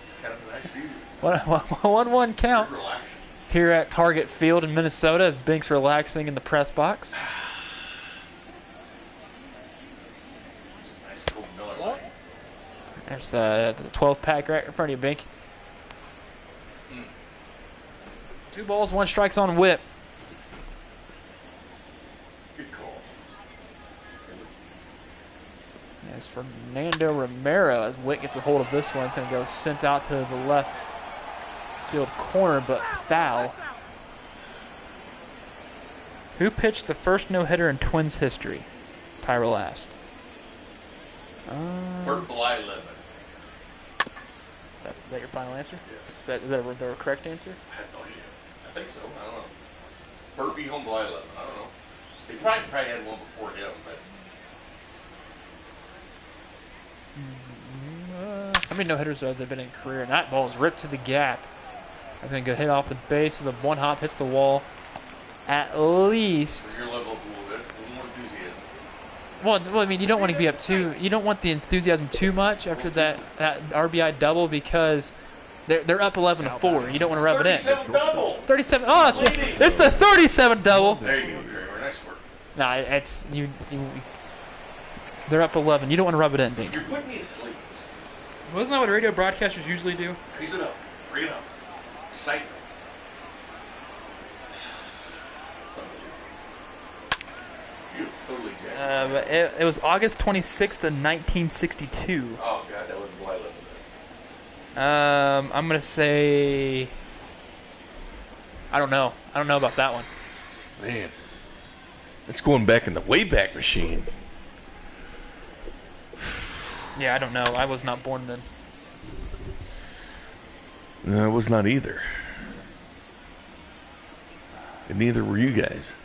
It's kind of a nice view. 1-1 count You're relaxing. here at Target Field in Minnesota as Bink's relaxing in the press box. It's a nice cold Miller Lite. There's the 12-pack right in front of you, Bink. 2 balls, 1 strikes on Whip. Good call. As Fernando Romero, as Witt gets a hold of this one, it's going to go sent out to the left field corner, but foul. Who pitched the first no-hitter in Twins history? Tyrell asked. Bert Blyleven. Is that your final answer? Yes. Is that the correct answer? I have no idea. I think so. I don't know. Bert B. Home Blyleven. I don't know. They probably had one before him, but How many no-hitters have there been in career? And that ball is ripped to the gap. That's going to go hit off the base of the one hop, hits the wall. At least. your level up a little bit. A little more enthusiasm. Well, I mean, you don't want to be up too. You don't want the enthusiasm too much after that RBI double because they're up 11-4. You don't want to rub it in. 37 double. 37. Oh, it's the 37 double. There you go, Kramer. Nice work. Nah, it's you. They're up 11. You don't want to rub it in, Dink. You're putting me to sleep. Wasn't that what radio broadcasters usually do? Raise it up. Bring it up. Excitement. You totally jacked. But it was August 26th of 1962. Oh, God, that wasn't Blyleven. I'm gonna say. I don't know. I don't know about that one. Man. It's going back in the Wayback Machine. Yeah, I don't know. I was not born then. No, I was not either. And neither were you guys.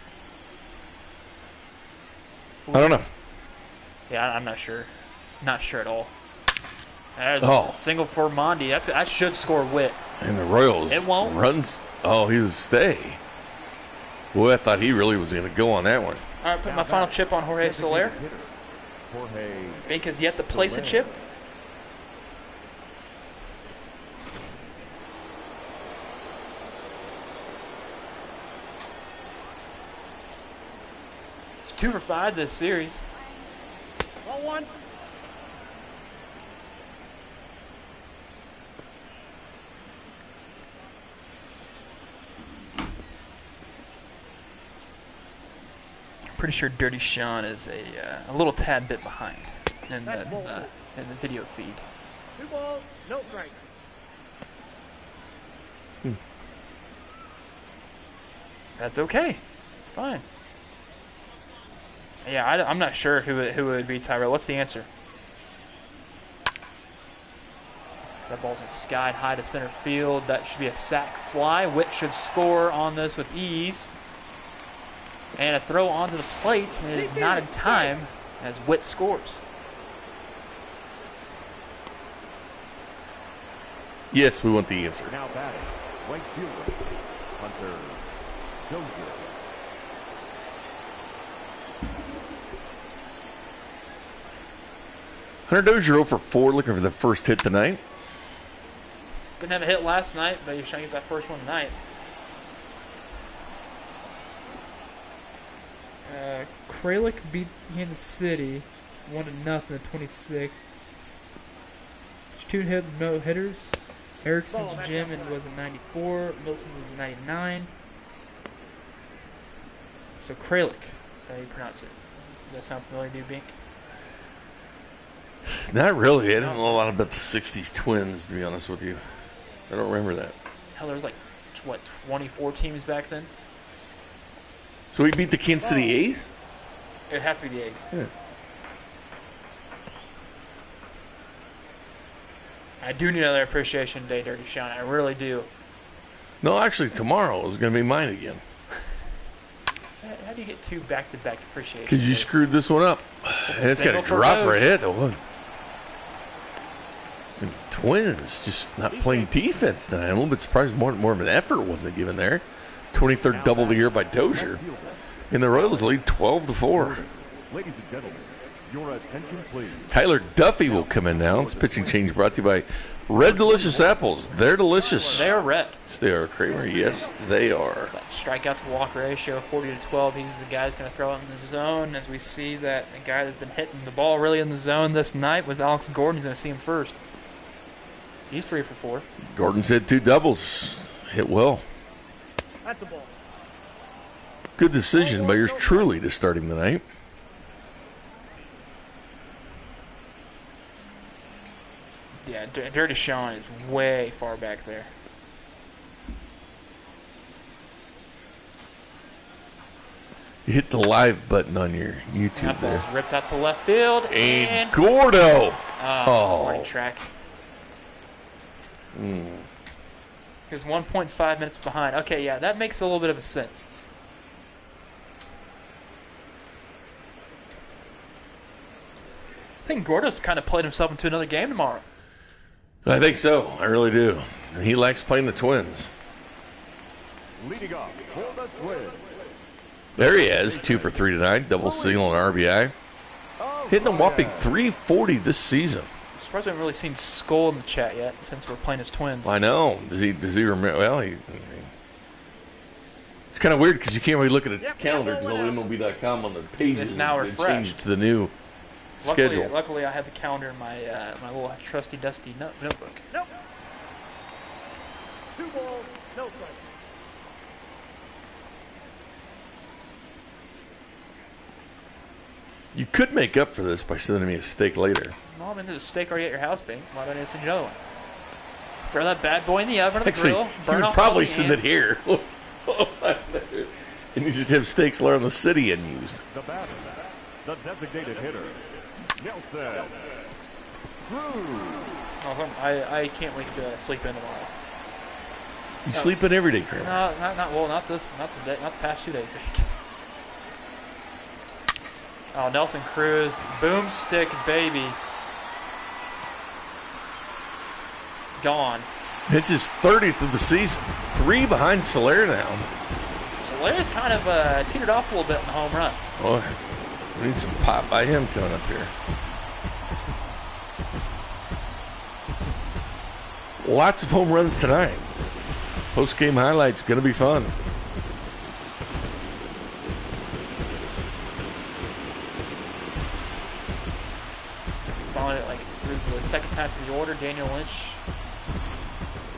I don't know. Yeah, I'm not sure. Not sure at all. There's Oh. a single for Mondi. That should score Witt. And the Royals It won't. runs. Oh, he was stay. Boy, I thought he really was going to go on that one. All right, put my final chip on Jorge Soler. Jorge Bink has yet to place a chip. It's 2 for 5 this series. 1-1. Pretty sure Dirty Sean is a little tad bit behind in the video feed. 2 balls, no strike. That's okay. It's fine. Yeah, I'm not sure who it would be Tyrell. What's the answer? That ball's skied high to center field. That should be a sac fly. Witt should score on this with ease. And a throw onto the plate is not in time as Witt scores. Yes, we want the answer. now batting. Right fielder. Hunter Dozier. Hunter Dozier 0 for 4, looking for the first hit tonight. Didn't have a hit last night, but you're trying to get that first one tonight. Kralik beat Kansas City 1-0 in the 26th. Two hit no hitters. Erickson's Jim and was in 94. Milton's was 99. So Kralik, how do you pronounce it? Does that sound familiar to you, Bink? Not really. I don't know a lot about the 60s Twins, to be honest with you. I don't remember that. Hell, there was like what, 24 teams back then. So we beat the Kansas City A's? It had to be the A's. Yeah. I do need another appreciation day, Dirty Sean. I really do. No, actually, tomorrow is going to be mine again. How do you get 2 back-to-back appreciation Because you days? screwed this one up. And it's got a single for drop Rose. right ahead. And Twins just not playing defense tonight. I'm a little bit surprised more of an effort wasn't given there. 23rd double of the year by Dozier. And the Royals lead 12-4. Ladies and gentlemen, your attention please. Tyler Duffy will come in now. This pitching change brought to you by Red Delicious Apples. They're delicious. They are red. Yes, they are, Kramer. Yes, they are. That strikeout to walk ratio, 40-12. He's the guy that's going to throw it in the zone. As we see that the guy that's been hitting the ball really in the zone this night was Alex Gordon. He's going to see him first. He's 3 for 4. Gordon's hit 2 doubles. Hit well. That's a ball. Good decision by yours truly to start him tonight. Yeah, Dirty Sean is way far back there. You hit the live button on your YouTube That ball's there. ripped out to left field. And Gordo. Warning track. He's 1.5 minutes behind. Okay, yeah, that makes a little bit of a sense. I think Gordo's kind of played himself into another game tomorrow. I think so. I really do. He likes playing the Twins. Leading off for the Twins. There he is. 2 for 3 tonight. Double single and RBI. Hitting a whopping 340 this season. I'm surprised we haven't really seen Skull in the chat yet since we're playing as Twins. I know. Does he remember? Well, it's kind of weird because you can't really look at a calendar because all MLB.com on the pages. It's now they refreshed. changed to the new schedule. Luckily, I have the calendar in my my little trusty dusty notebook. Nope. 2 balls, no strikes. You could make up for this by sending me a steak later. Well, I'm into the steak already at your house, Bing. Why don't I send you another one? Throw that bad boy in the oven or the Actually, grill. you Burn would off probably all the send it ants. here. And you just have steaks around the city and used. The batter, the designated hitter, Nelson Cruz. Oh, I can't wait to sleep in tomorrow. You sleep in every day, Kramer. No, not this, not today, not the past 2 days, Bing. Oh, Nelson Cruz, boomstick baby, gone. It's his 30th of the season. 3 behind Soler now. So Larry's kind of teetered off a little bit in the home runs. Oh, we need some pop by him coming up here. Lots of home runs tonight. Post-game highlights going to be fun. Following it like through the second time through the order. Daniel Lynch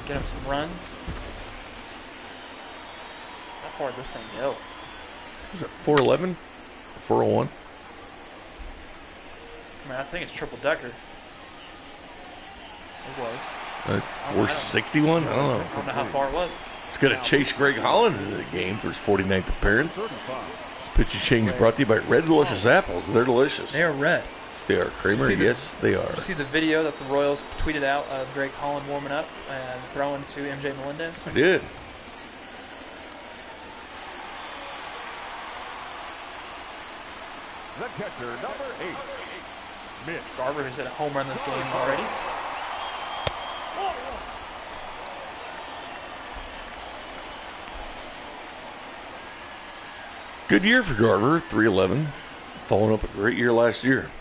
get him some runs. How far did this thing go? Is it 411? 401? I mean, I think it's triple decker. It was. 461? I don't know. I don't know how far it was. It's going to chase Greg Holland into the game for his 49th appearance. 35. This pitch change brought to you by Red Delicious Apples. They're delicious. They are red. Yes, they are, Kramer. See the- Yes, they are. Did you see the video that the Royals tweeted out of Greg Holland warming up and throwing to MJ Melendez? I did. The catcher, number 8, Mitch Garver has hit a home run this game already. Good year for Garver, 311. Following up a great year last year.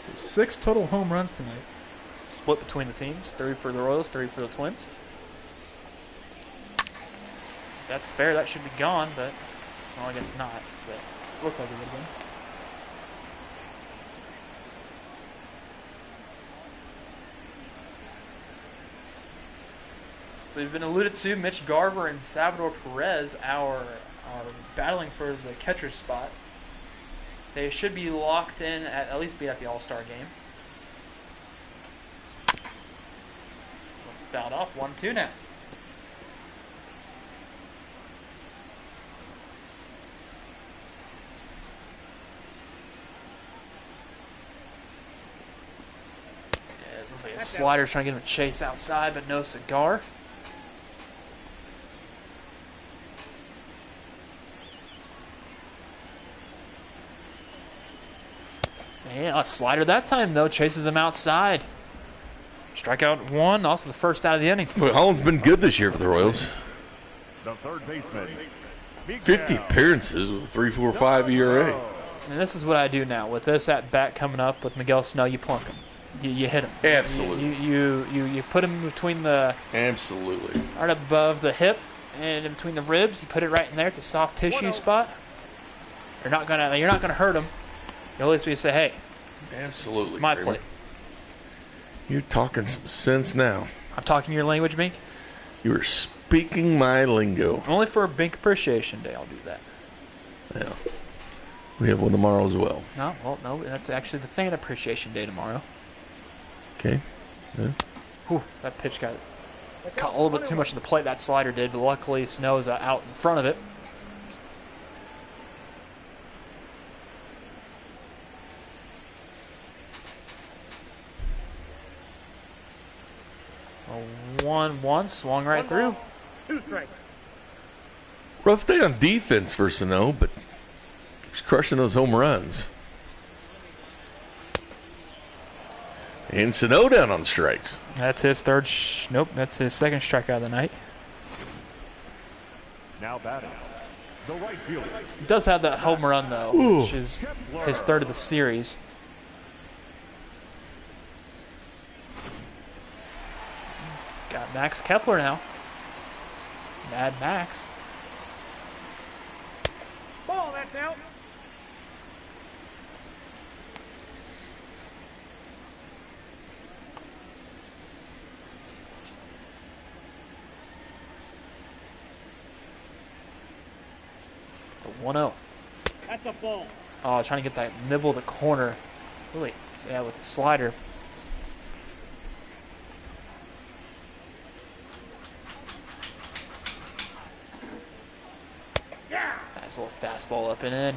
So 6 total home runs tonight. Split between the teams. 3 for the Royals, 3 for the Twins. That's fair. That should be gone, but well, I guess not. But Looked like it would have been. so we've been alluded to. Mitch Garver and Salvador Perez are battling for the catcher's spot. They should be locked in at least be at the All-Star game. Let's foul off 1-2 now. Looks like a slider trying to get him a chase outside, but no cigar. And a slider that time, though, chases him outside. Strikeout 1, also the first out of the inning. Well, Holland's been good this year for the Royals. The third baseman, 50 appearances with a 3.45 ERA. And this is what I do now. With this at bat coming up with Miguel Sano, you plunk him. You hit him. Absolutely. You put him between the Absolutely. right above the hip and in between the ribs. You put it right in there. It's a soft tissue spot. You're not gonna hurt him. You'll always be say, hey, Absolutely. it's my Kramer. plate. You're talking some sense now. I'm talking your language, Bink. You are speaking my lingo. Only for Bink Appreciation Day, I'll do that. Yeah. We have one tomorrow as well. No, that's actually the Fan Appreciation Day tomorrow. Okay. Yeah. Whew, that pitch got caught a little bit too much in the plate. That slider did, but luckily Snow's out in front of it. A 1-1 swung right through. 2 strikes. Rough day on defense for Sano, but keeps crushing those home runs. And Sano down on strikes. That's his third. Nope, that's his second strikeout of the night. now batting, the right fielder. He does have that home run though, which is his third of the series. Got Max Kepler now. Mad Max. Ball, that's out. The 1-0. That's a ball. Oh, trying to get that nibble the corner. Really, yeah, with the slider. Nice little fastball up and in.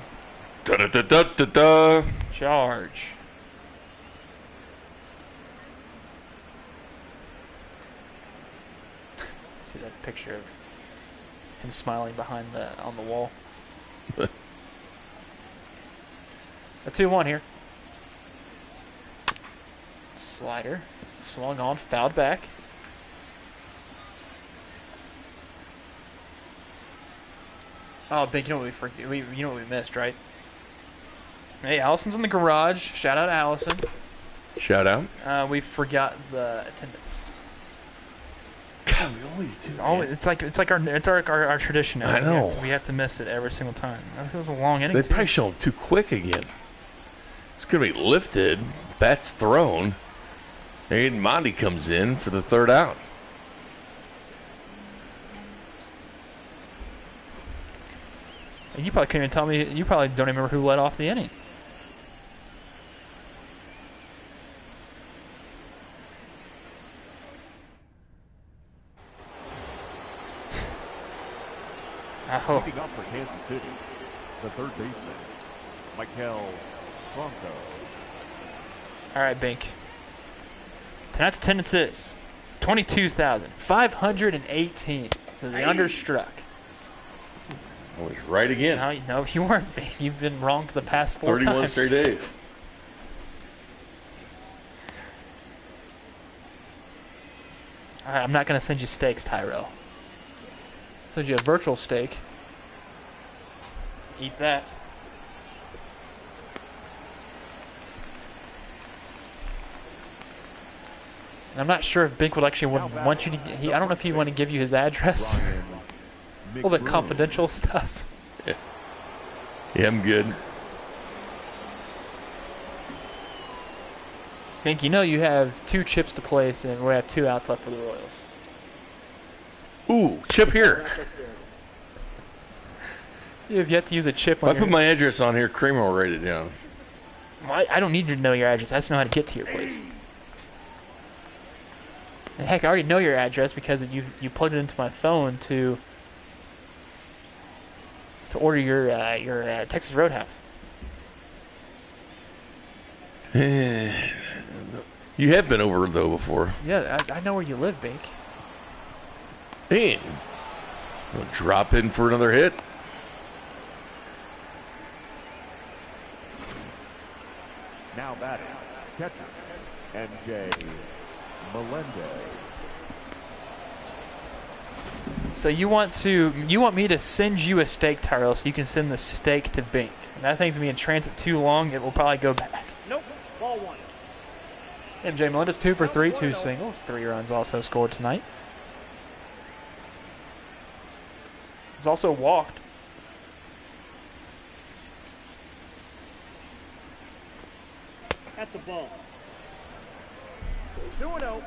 Da-da-da-da-da-da. Charge. See that picture of him smiling behind on the wall. A 2-1 here. Slider. Swung on, fouled back. Oh, Big, you know what you know what we missed, right? Hey, Allison's in the garage. Shout out to Allison. Shout out. We forgot the attendance. God, we always do. Oh, man. it's like our tradition now. I know. We have to miss it every single time. This was a long inning. They too. probably show him too quick again. It's going to be lifted. Bat's thrown. Aiden Monty comes in for the third out. And you probably couldn't even tell me. You probably don't even remember who led off the inning. Oh, Picking up for Kansas City, the third baseman, Michael Bronco. all right, Bink. Tonight's attendance is 22,518. So the understruck. I was right again. No, you weren't, Bink. You've been wrong for the past 4 31 times. straight days. All right, I'm not going to send you steaks, Tyrell. Send you a virtual steak. Eat that. And I'm not sure if Bink would actually want you to. I don't know if he want to give you his address. Ryan A little bit McBroom. confidential stuff. Yeah, I'm good. Bink, you know you have 2 chips to place, and we have 2 outs left for the Royals. Ooh, chip here. You have yet to use a chip If on I put my address on here, Kramer will write it down. I don't need you to know your address. I just know how to get to your place. And heck, I already know your address because you plugged it into my phone to order your Texas Roadhouse. You You have been over, though, before. Yeah, I know where you live, Bink. And we'll drop in for another hit. Now batting, catcher, MJ Melendez. So you want me to send you a steak, Tyrell, so you can send the steak to Bink. And that thing's gonna be in transit too long. It will probably go back. Nope. Ball one. MJ Melendez 2 for 3, 2 singles, 3 runs also scored tonight. He's also walked. That's a ball. 2-0.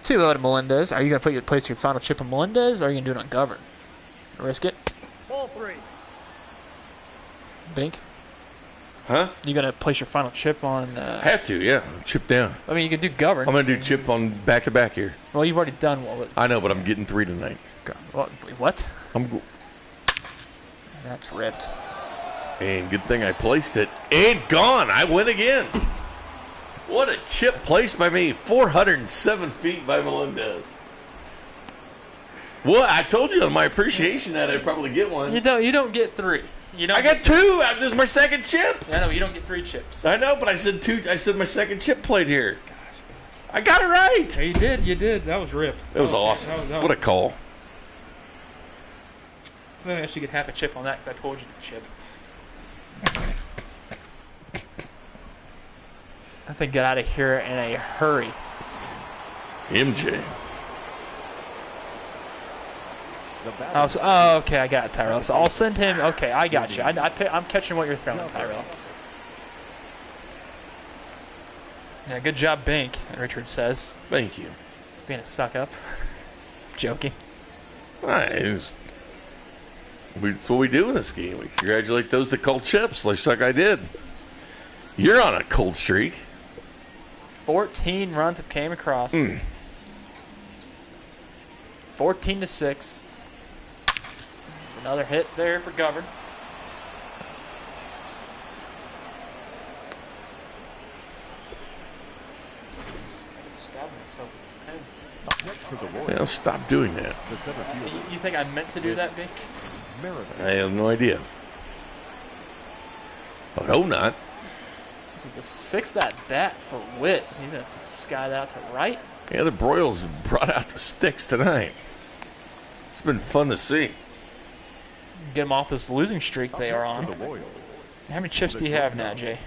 Too low to Melendez. Are you going to place your final chip on Melendez, or are you going to do it on Govern? Risk it. Ball three. Bink. Huh? You going to place your final chip on... Have to, yeah. Chip down. I mean, you can do Govern. I'm going to do chip on back-to-back here. Well, you've already done one. I know, but I'm getting 3 tonight. What? I'm That's ripped. And good thing I placed it. And gone. I win again. What a chip placed by me. 407 feet by Melendez. Well, I told you on my appreciation that I'd probably get one. You don't get 3. You don't. I got 2. This is my second chip. I know you don't get 3 chips. I know, but I said 2. I said my second chip played here. I got it right. Yeah, you did. You did. That was ripped. That was awesome. What a call. I actually get half a chip on that because I told you to chip. I think get out of here in a hurry. MJ. Okay, I got it, Tyrell. So I'll send him. Okay, I got you. I'm catching what you're throwing, Tyrell. Yeah, good job, Bink, Richard says. Thank you. He's being a suck-up. Joking. It's what we do in this game. We congratulate those that call chips, like I did. You're on a cold streak. 14 runs have came across. 14-6. Another hit there for Govern. Stab myself with this pen. Yeah, stop doing that. You think I meant to do that, Bink? I have no idea. I would hope not. This is the 6th at bat for Witz. He's going to sky that out to right. Yeah, the Broyles brought out the sticks tonight. It's been fun to see. Get them off this losing streak they are on. How many chips do you have now, Jay?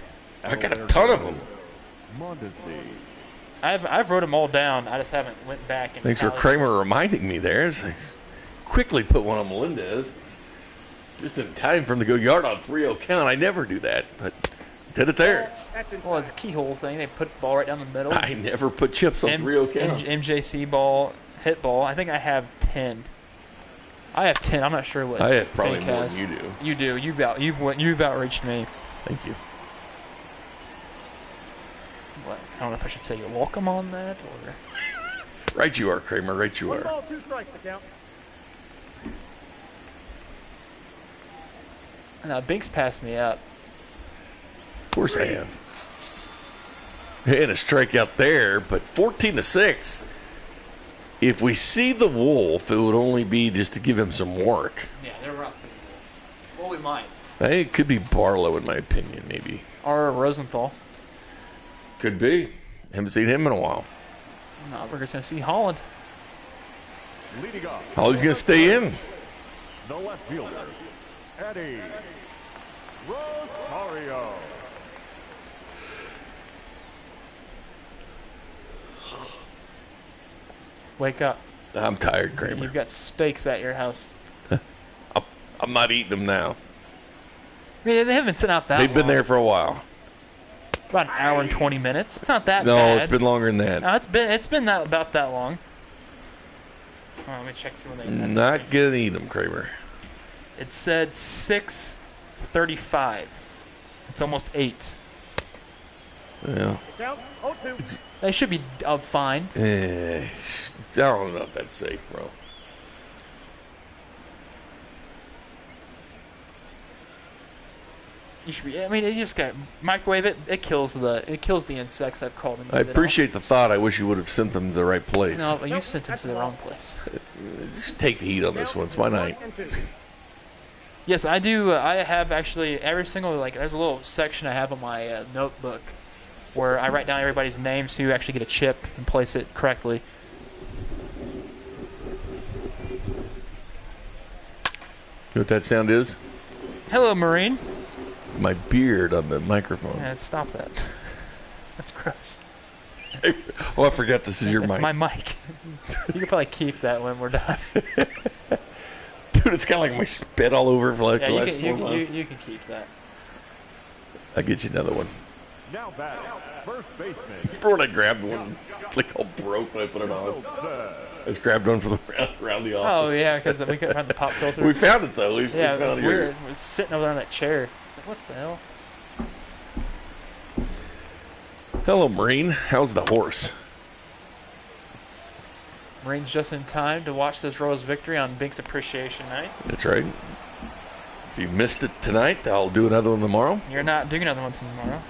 I got a ton of them. I've wrote them all down. I just haven't went back and. Thanks for Kramer reminding me there. I quickly put one on Melendez. Just in time for him to go yard on 3-0 count. I never do that, but did it there. Well, it's a keyhole thing. They put the ball right down the middle. I never put chips on 3-0 counts. MJC ball, hit ball. I think I have 10. I have 10. I'm not sure what. I have probably Bink more has. than you do. You do. You've outreached me. Thank you. What? I don't know if I should say you're welcome on that or. Right you are, Kramer. Right you 1 are. ball, 2 strikes to count. Now Bink's passed me up. Of course I have. And a strikeout there, but 14-6. If we see the Wolf, it would only be just to give him some work. Yeah, they're not seeing it. Well, we might. I think it could be Barlow, in my opinion, maybe. Or Rosenthal. Could be. Haven't seen him in a while. No, we're going to see Holland. Leading off, Holly's going to stay in. the left fielder, Eddie Rosario. Wake up. I'm tired, Kramer. You've got steaks at your house. I'm not eating them now. I mean, they haven't been sitting out that long. They've been there for a while. About an hour and 20 minutes. It's not that No, bad. it's been longer than that. No, it's been about that long. Oh, let me check some of the. Not going to eat them, Kramer. It said 6:35. It's almost 8. Yeah. Count 0-2. They should be fine. I don't know if that's safe, bro. You should be. I mean, you just got microwave it. It kills the insects. I've called them. I appreciate the thought. I wish you would have sent them to the right place. No, you sent them to the wrong place. Just take the heat on this one. It's my night. 1 and 2. Yes, I do. I have actually every single there's a little section I have on my notebook where I write down everybody's name so you actually get a chip and place it correctly. You know what that sound is? Hello, Marine. It's my beard on the microphone. Yeah, stop that. That's gross. Oh, I forgot this is your It's mic. my mic. You can probably keep that when we're done. Dude, it's got like my spit all over for like Yeah, the you last can, 4 you, months. you can keep that. I'll get you another one. Now batting, first baseman. Remember when I grabbed one, it's like all broke when I put it on? Joseph. I just grabbed one for the around the Oh office. yeah, because we couldn't find the pop filter. We found it though. We Yeah, it found was it weird. It was sitting over there on that chair. It's like, what the hell? Hello, Marine. How's the horse? Marines just in time to watch this Royals victory on Binks Appreciation Night. That's right. If you missed it tonight, I'll do another one tomorrow. You're not doing another one tomorrow.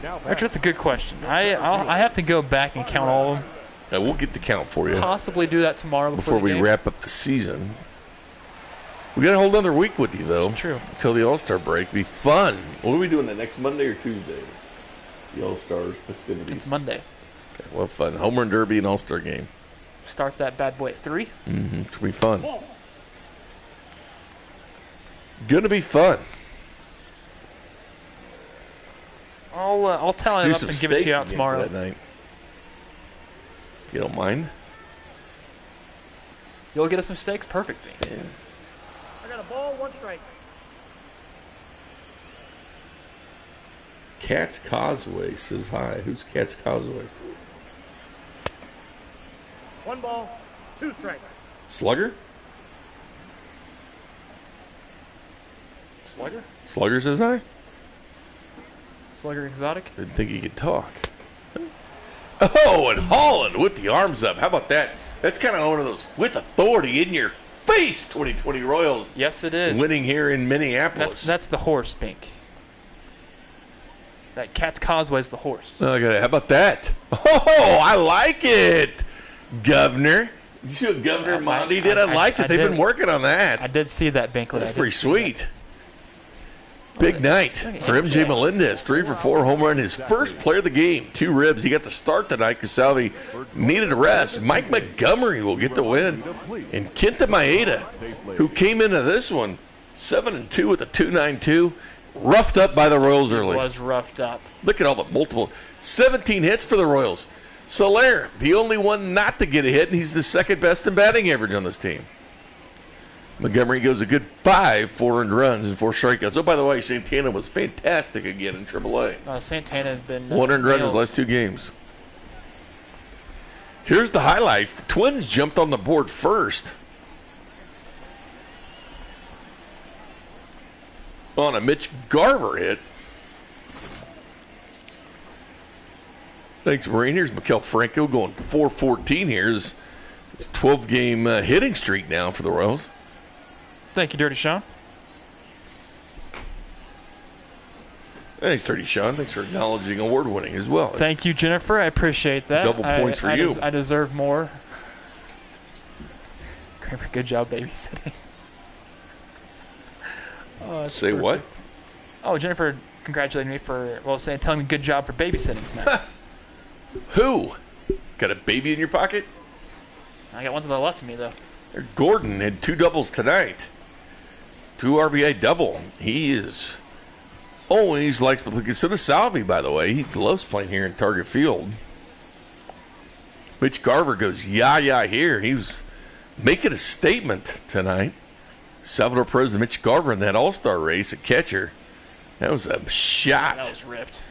Now Actually, batting, that's a good question. I have to go back and count all of them. We'll get the count for you Possibly do that tomorrow before the we game. wrap up the season. We got a whole other week with you, though. It's true. Until the All-Star break. Be fun. What are we doing the next Monday or Tuesday? The All-Star festivities. It's Monday. Okay, well, fun. Home Run Derby and All-Star game. Start that bad boy at 3. Mm-hmm. It's going to be fun. Going to be fun. I'll tally Let's them do up some and give it to steaks you out again tomorrow. for that night. You don't mind? You'll get us some steaks? Perfect. Yeah. I got a ball, 1 strike. Cat's Causeway says hi. Who's Cat's Causeway? 1 ball, 2 strikes. Slugger? Slugger? Slugger says hi? Slugger Exotic? Didn't think he could talk. Oh, and Holland with the arms up. How about that? That's kind of one of those with authority in your face 2020 Royals Yes, it is. winning here in Minneapolis. That's the horse, Bink. That Cat's Causeway's the horse. Okay, how about that? Oh, I like it, Governor. You see what Governor Monty did? I like it. They've been working on that. I did see that, Binkley. That's I did pretty see sweet. Big night look at for MJ MJ. Melendez. 3 for 4 home run. His first player of the game. 2 ribs. He got the start tonight because Salvi needed a rest. Mike Montgomery will get the win. And Kenta Maeda, who came into this one 7-2 with a 2.92, roughed up by the Royals It early. was roughed up. Look at all the multiple 17 hits for the Royals. Soler, the only one not to get a hit, and he's the second best in batting average on this team. Montgomery goes a good 5 4 runs and 4 strikeouts. Oh, by the way, Santana was fantastic again in AAA. Santana has been 100 runs in his nails. last 2 games. Here's the highlights. The Twins jumped on the board first on a Mitch Garver hit. Thanks, Marine. Here's Maikel Franco going 4-14 here. It's 12-game hitting streak now for the Royals. Thank you, Dirty Sean. Thanks, Dirty Sean. Thanks for acknowledging award winning as well. Thank you, Jennifer. I appreciate that. Double points for you. I deserve more. Kramer, good job babysitting. Oh, that's Say perfect. what? Oh, Jennifer congratulating me for, telling me good job for babysitting tonight. Who? Got a baby in your pocket? I got one to the left of me, though. Gordon had 2 doubles tonight. 2 RBI double. He is always likes to play. So does Salvi, by the way. He loves playing here in Target Field. Mitch Garver goes, yeah here. He was making a statement tonight. Salvador Perez and Mitch Garver in that All-Star race at catcher. That was a shot. That was ripped.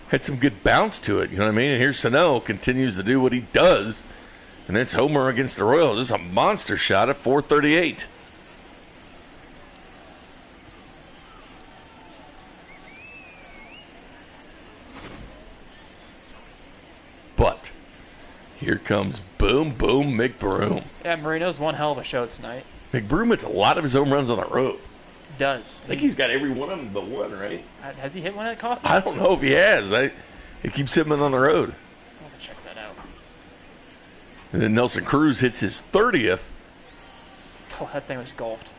Had some good bounce to it, you know what I mean? And here's Sano continues to do what he does. And that's homer against the Royals. This is a monster shot at 438. But here comes Boom Boom McBroom. Yeah, Marino's one hell of a show tonight. McBroom hits a lot of his home runs on the road. Does. I think he's got every one of them but one, right? Has he hit one at Kaufman? I don't know if he has. He keeps hitting them on the road. I'll have to check that out. And then Nelson Cruz hits his 30th. Oh, that thing was golfed.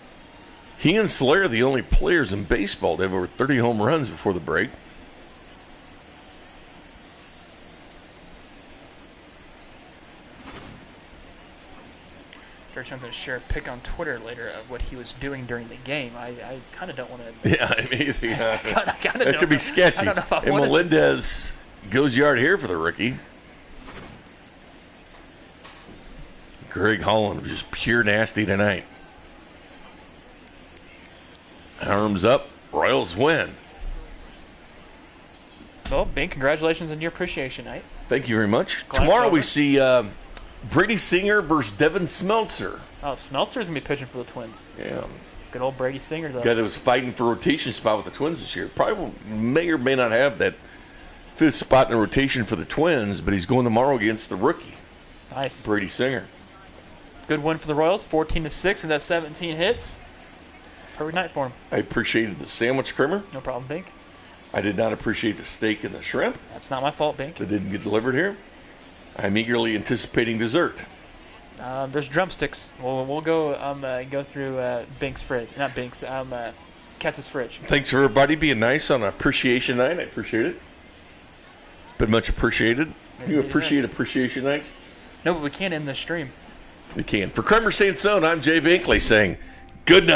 He and Soler are the only players in baseball to have over 30 home runs before the break. Gershon's going to share a pic on Twitter later of what he was doing during the game. I kind of don't want to. Yeah, I mean, That that could be sketchy. I don't know if I And want to. Melendez goes yard here for the rookie. Greg Holland was just pure nasty tonight. Arms up. Royals win. Well, Bing, congratulations on your appreciation night. Thank you very much. Glad Tomorrow it's we over. see Brady Singer versus Devin Smeltzer. Oh, Smeltzer's going to be pitching for the Twins. Yeah. Good old Brady Singer, though. Guy that was fighting for rotation spot with the Twins this year. Probably may or may not have that fifth spot in the rotation for the Twins, but he's going tomorrow against the rookie, Nice. Brady Singer. Good win for the Royals, 14-6, and that's 17 hits. Perfect night for him. I appreciated the sandwich creamer. No problem, Bink. I did not appreciate the steak and the shrimp That's not my fault, Bink. that didn't get delivered here. I'm eagerly anticipating dessert. There's drumsticks. We'll go through Bink's fridge. Not Bink's, Katz's fridge. Thanks for everybody being nice on appreciation night. I appreciate it. It's been much appreciated. You appreciate appreciation nights? No, but we can't end the stream. You can. For Kramer Saint Son, I'm Jay Binkley saying good night.